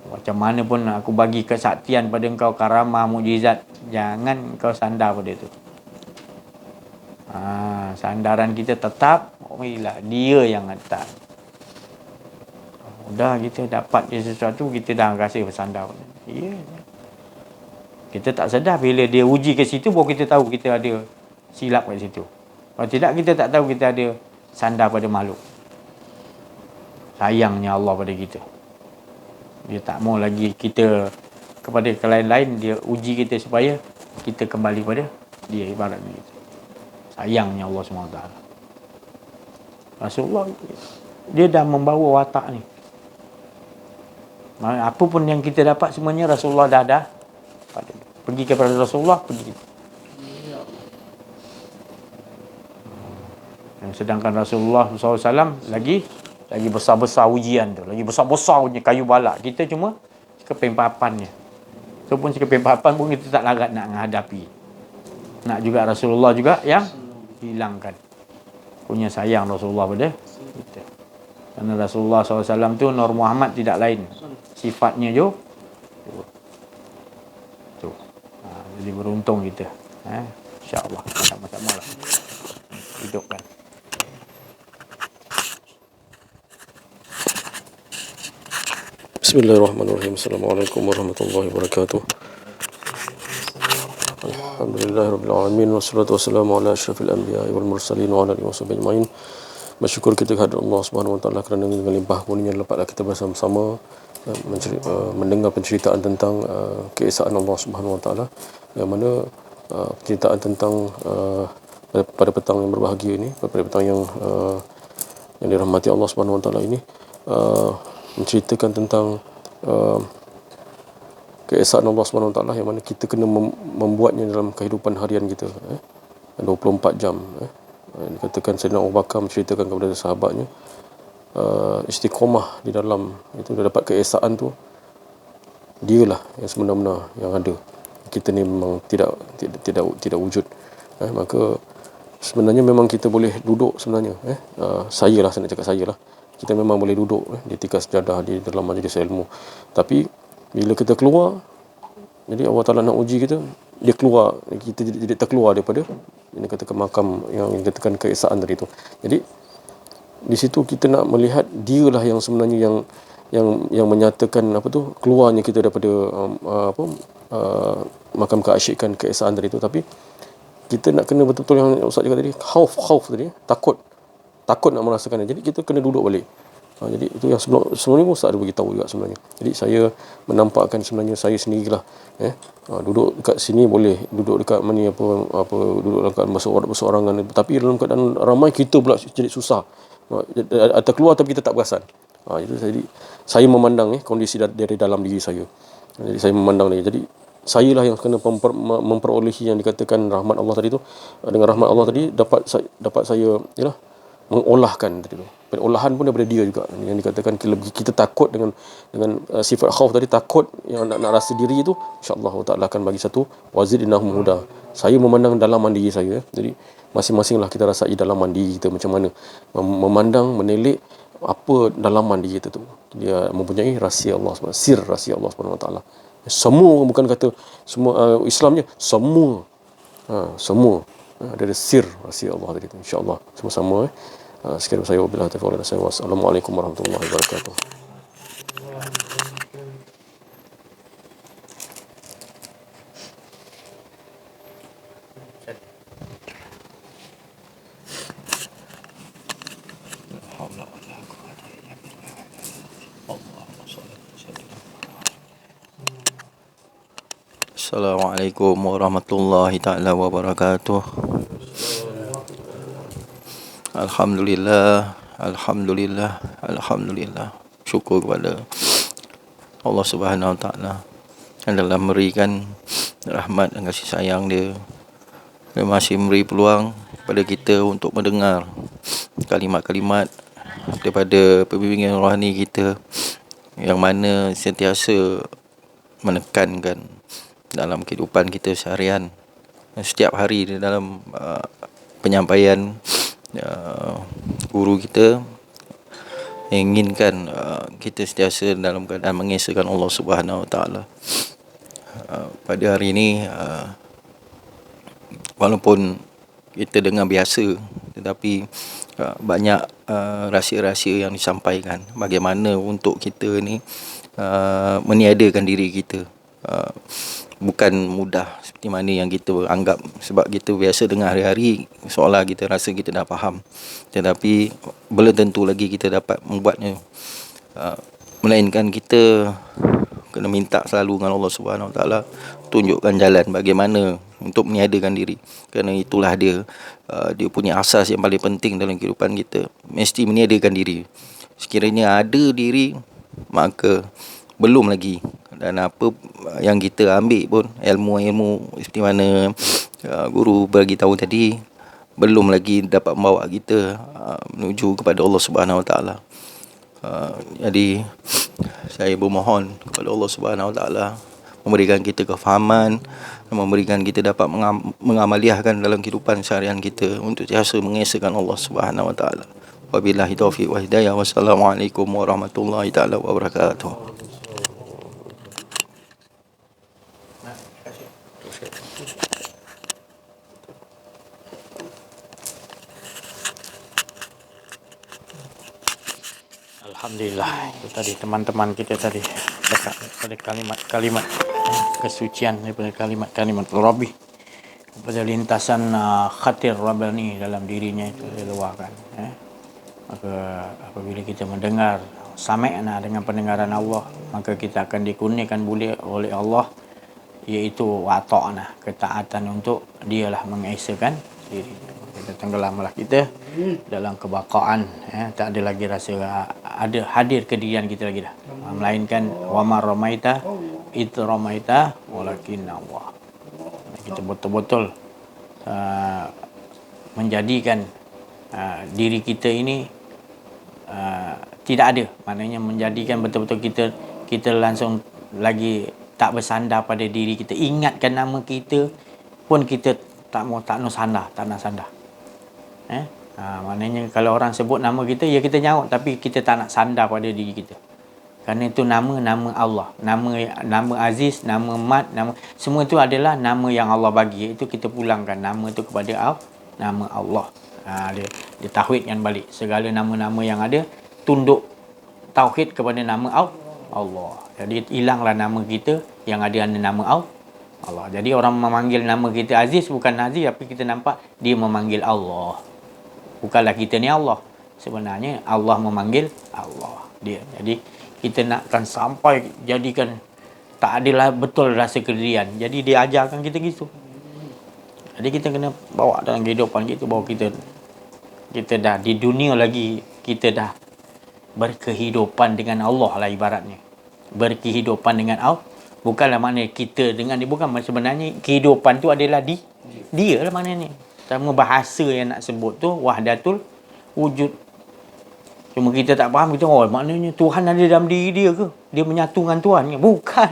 Macam mana pun aku bagi kesaktian pada kau, karamah, mukjizat, jangan kau sandar pada itu. Sandaran kita tetap dia yang hantar. Dah kita dapat sesuatu, kita dah rasa bersandar. Kita tak sedar bila dia uji ke situ, baru kita tahu kita ada silap kat situ. Kalau tidak, kita tak tahu kita ada sandar pada makhluk. Sayangnya Allah pada kita. Dia tak mau lagi kita kepada ke lain-lain, dia uji kita supaya kita kembali pada dia, ibaratnya gitu. Sayangnya Allah SWT. Rasulullah dia dah membawa watak ni. Apa pun yang kita dapat semuanya Rasulullah dah pergi kepada Rasulullah, pergi. Sedangkan Rasulullah SAW lagi besar-besar ujian tu, lagi besar-besar punya kayu balak. Kita cuma sekeping papannya. So pun sekeping papan pun kita tak larat nak menghadapi. Nak juga Rasulullah juga yang hilangkan. Punya sayang Rasulullah pada kita. Kerana Rasulullah SAW tu Nur Muhammad tidak lain. Sifatnya tu. Jadi beruntung kita. InsyaAllah. Sama-sama lah. Hidupkan. Bismillahirrahmanirrahim. Assalamualaikum warahmatullahi wabarakatuh. Alhamdulillahirabbil alamin, wassalatu wassalamu ala asyrafil anbiya'i wal mursalin wa ala alihi washabbihi ajmain. Bersyukur kita kepada Allah Subhanahu wa taala kerana dengan limpah kurnia-Nya dapatlah kita bersama-sama mendengar penceritaan tentang keesaan Allah Subhanahu wa taala, yang mana penceritaan tentang pada petang yang berbahagia ini, pada petang yang dirahmati Allah Subhanahu wa taala ini, menceritakan tentang keesaan Allah Subhanahu wa taala, yang mana kita kena membuatnya dalam kehidupan harian kita, 24 jam. Dikatakan Sayyidina Abu Bakar menceritakan kepada sahabatnya, istiqomah di dalam itu, dia dapat keesaan tu, dialah yang sebenar-benar yang ada. Kita ni memang tidak wujud. Maka sebenarnya memang kita boleh duduk sebenarnya. Saya nak cakap saya lah. Kita memang boleh duduk di tikar sejadah di dalam majlis ilmu. Tapi bila kita keluar, jadi Allah Ta'ala nak uji kita, dia keluar, kita tidak terkeluar daripada ini, katakan makam yang dikatakan keesaan tadi tu. Jadi di situ kita nak melihat dialah yang sebenarnya yang menyatakan keluarnya kita daripada makam keasyikan, keesaan tadi tu. Tapi kita nak kena betul-betul yang Ustaz cakap tadi, khauf tadi, takut takut nak merasakan. Jadi kita kena duduk balik. Jadi itu yang sebelum ni Ustaz ada beritahu juga sebenarnya. Jadi saya menampakkan sebenarnya saya sendirilah duduk dekat sini boleh, duduk dekat mana apa duduk dekat berseorangan, tapi dalam keadaan ramai kita pula jadi susah. Atau keluar tapi kita tak perasan. Itu jadi saya memandang kondisi dari dalam diri saya. Jadi saya memandang dia. Jadi saya lah yang kena memperolehi yang dikatakan rahmat Allah tadi tu. Dengan rahmat Allah tadi dapat saya yalah mengolahkan tadi tu. Olahan pun daripada dia juga, yang dikatakan kita takut dengan sifat khauf tadi, takut yang nak rasa diri itu, insya-Allah Taala akan bagi satu wazidnahum huda. Saya memandang dalaman diri saya. Jadi masing-masinglah kita rasai dalaman diri kita macam mana, memandang, menelik apa dalaman diri kita tu. Dia mempunyai rahsia Allah Subhanahu, sir rahsia Allah Subhanahu Wa Taala. Semua, bukan kata semua Islamnya, semua semua ada sir rahsia Allah tadi tu, insya-Allah sama-sama. Sekian saya, wabillahi taufiq wal hidayah. Wassalamualaikum warahmatullahi wabarakatuh. Assalamualaikum warahmatullahi taala wabarakatuh. Alhamdulillah, alhamdulillah, alhamdulillah. Syukur kepada Allah Subhanahu Wa Taala yang telah memberikan rahmat dan kasih sayang dia. Dia masih memberi peluang kepada kita untuk mendengar kalimat-kalimat daripada pembimbingan rohani kita, yang mana sentiasa menekankan dalam kehidupan kita seharian, setiap hari di dalam penyampaian guru kita inginkan kita sentiasa dalam keadaan mengesahkan Allah Subhanahu Wa Taala. Pada hari ini walaupun kita dengar biasa, tetapi banyak rahsia-rahsia yang disampaikan bagaimana untuk kita ni meniadakan diri kita. Bukan mudah seperti mana yang kita anggap, sebab kita biasa dengar hari-hari seolah kita rasa kita dah faham, tetapi belum tentu lagi kita dapat membuatnya. Melainkan kita kena minta selalu dengan Allah Subhanahu Wa Taala tunjukkan jalan bagaimana untuk meniadakan diri, kerana itulah dia punya asas yang paling penting dalam kehidupan kita, mesti meniadakan diri. Sekiranya ada diri, maka belum lagi. Dan apa yang kita ambil pun, ilmu-ilmu seperti mana guru bagi tahu tadi, belum lagi dapat membawa kita menuju kepada Allah Subhanahu Wa Taala. Jadi saya bermohon kepada Allah Subhanahu Wa Taala memberikan kita kefahaman, memberikan kita dapat mengamaliahkan dalam kehidupan seharian kita untuk sentiasa mengesahkan Allah Subhanahu Wa Taala. Wabillahi taufiq wal hidayah. Wassalamualaikum warahmatullahi taala wabarakatuh. Alhamdulillah, itu tadi teman-teman kita tadi cakap pada kalimat-kalimat kesucian daripada kalimat-kalimat Rabbi, pada lintasan khatir Rabbani dalam dirinya itu diluahkan. Maka apabila kita mendengar sami'na dengan pendengaran Allah, maka kita akan dikurniakan oleh Allah, iaitu wata'na, ketaatan untuk dialah mengesahkan diri. Kita tenggelamlah kita dalam kebaqaan, tak ada lagi rasa ada hadir kedirian kita lagi dah, melainkan wama ramaita id ramaita walakin Allah. Kita betul-betul menjadikan diri kita ini tidak ada, maknanya menjadikan betul-betul kita langsung lagi tak bersandar pada diri kita. Ingatkan nama kita pun kita tak nak sandar. Maknanya kalau orang sebut nama kita, ya kita nyaut, tapi kita tak nak sandar pada diri kita. Kerana itu nama Allah, nama Aziz, nama Mat, nama semua itu adalah nama yang Allah bagi. Itu kita pulangkan nama itu kepada nama Allah. Dia tauhidkan balik segala nama-nama yang ada, tunduk tauhid kepada nama Allah. Jadi hilanglah nama kita yang ada nama Allah. Jadi orang memanggil nama kita Aziz bukan Aziz, tapi kita nampak dia memanggil Allah. Bukanlah kita ni Allah. sebenarnya Allah memanggil Allah dia. Jadi kita nakkan sampai jadikan tak adalah betul rasa kedirian. Jadi dia ajarkan kita gitu. Jadi kita kena bawa dalam kehidupan kita bahawa kita dah di dunia lagi, kita dah berkehidupan dengan Allah lah ibaratnya. Berkehidupan dengan Allah. Bukanlah maknanya kita dengan dia. Bukan, sebenarnya kehidupan tu adalah dia lah maknanya. Sama bahasa yang nak sebut tu wahdatul wujud. Cuma kita tak faham, kita maknanya Tuhan ada dalam diri dia ke? Dia menyatu dengan Tuhan ke? Bukan.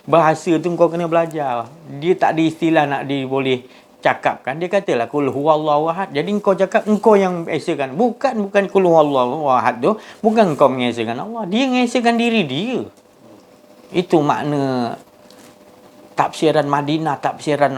Bahasa tu kau kena belajar. Dia tak ada istilah nak dia boleh cakapkan. Dia katalah qul huwallahu ahad. Jadi kau cakap engkau yang mengesakan. Bukan qul huwallahu ahad tu. Bukan kau mengesakan Allah. Dia mengesakan diri dia. Itu makna tafsiran Madinah, tafsiran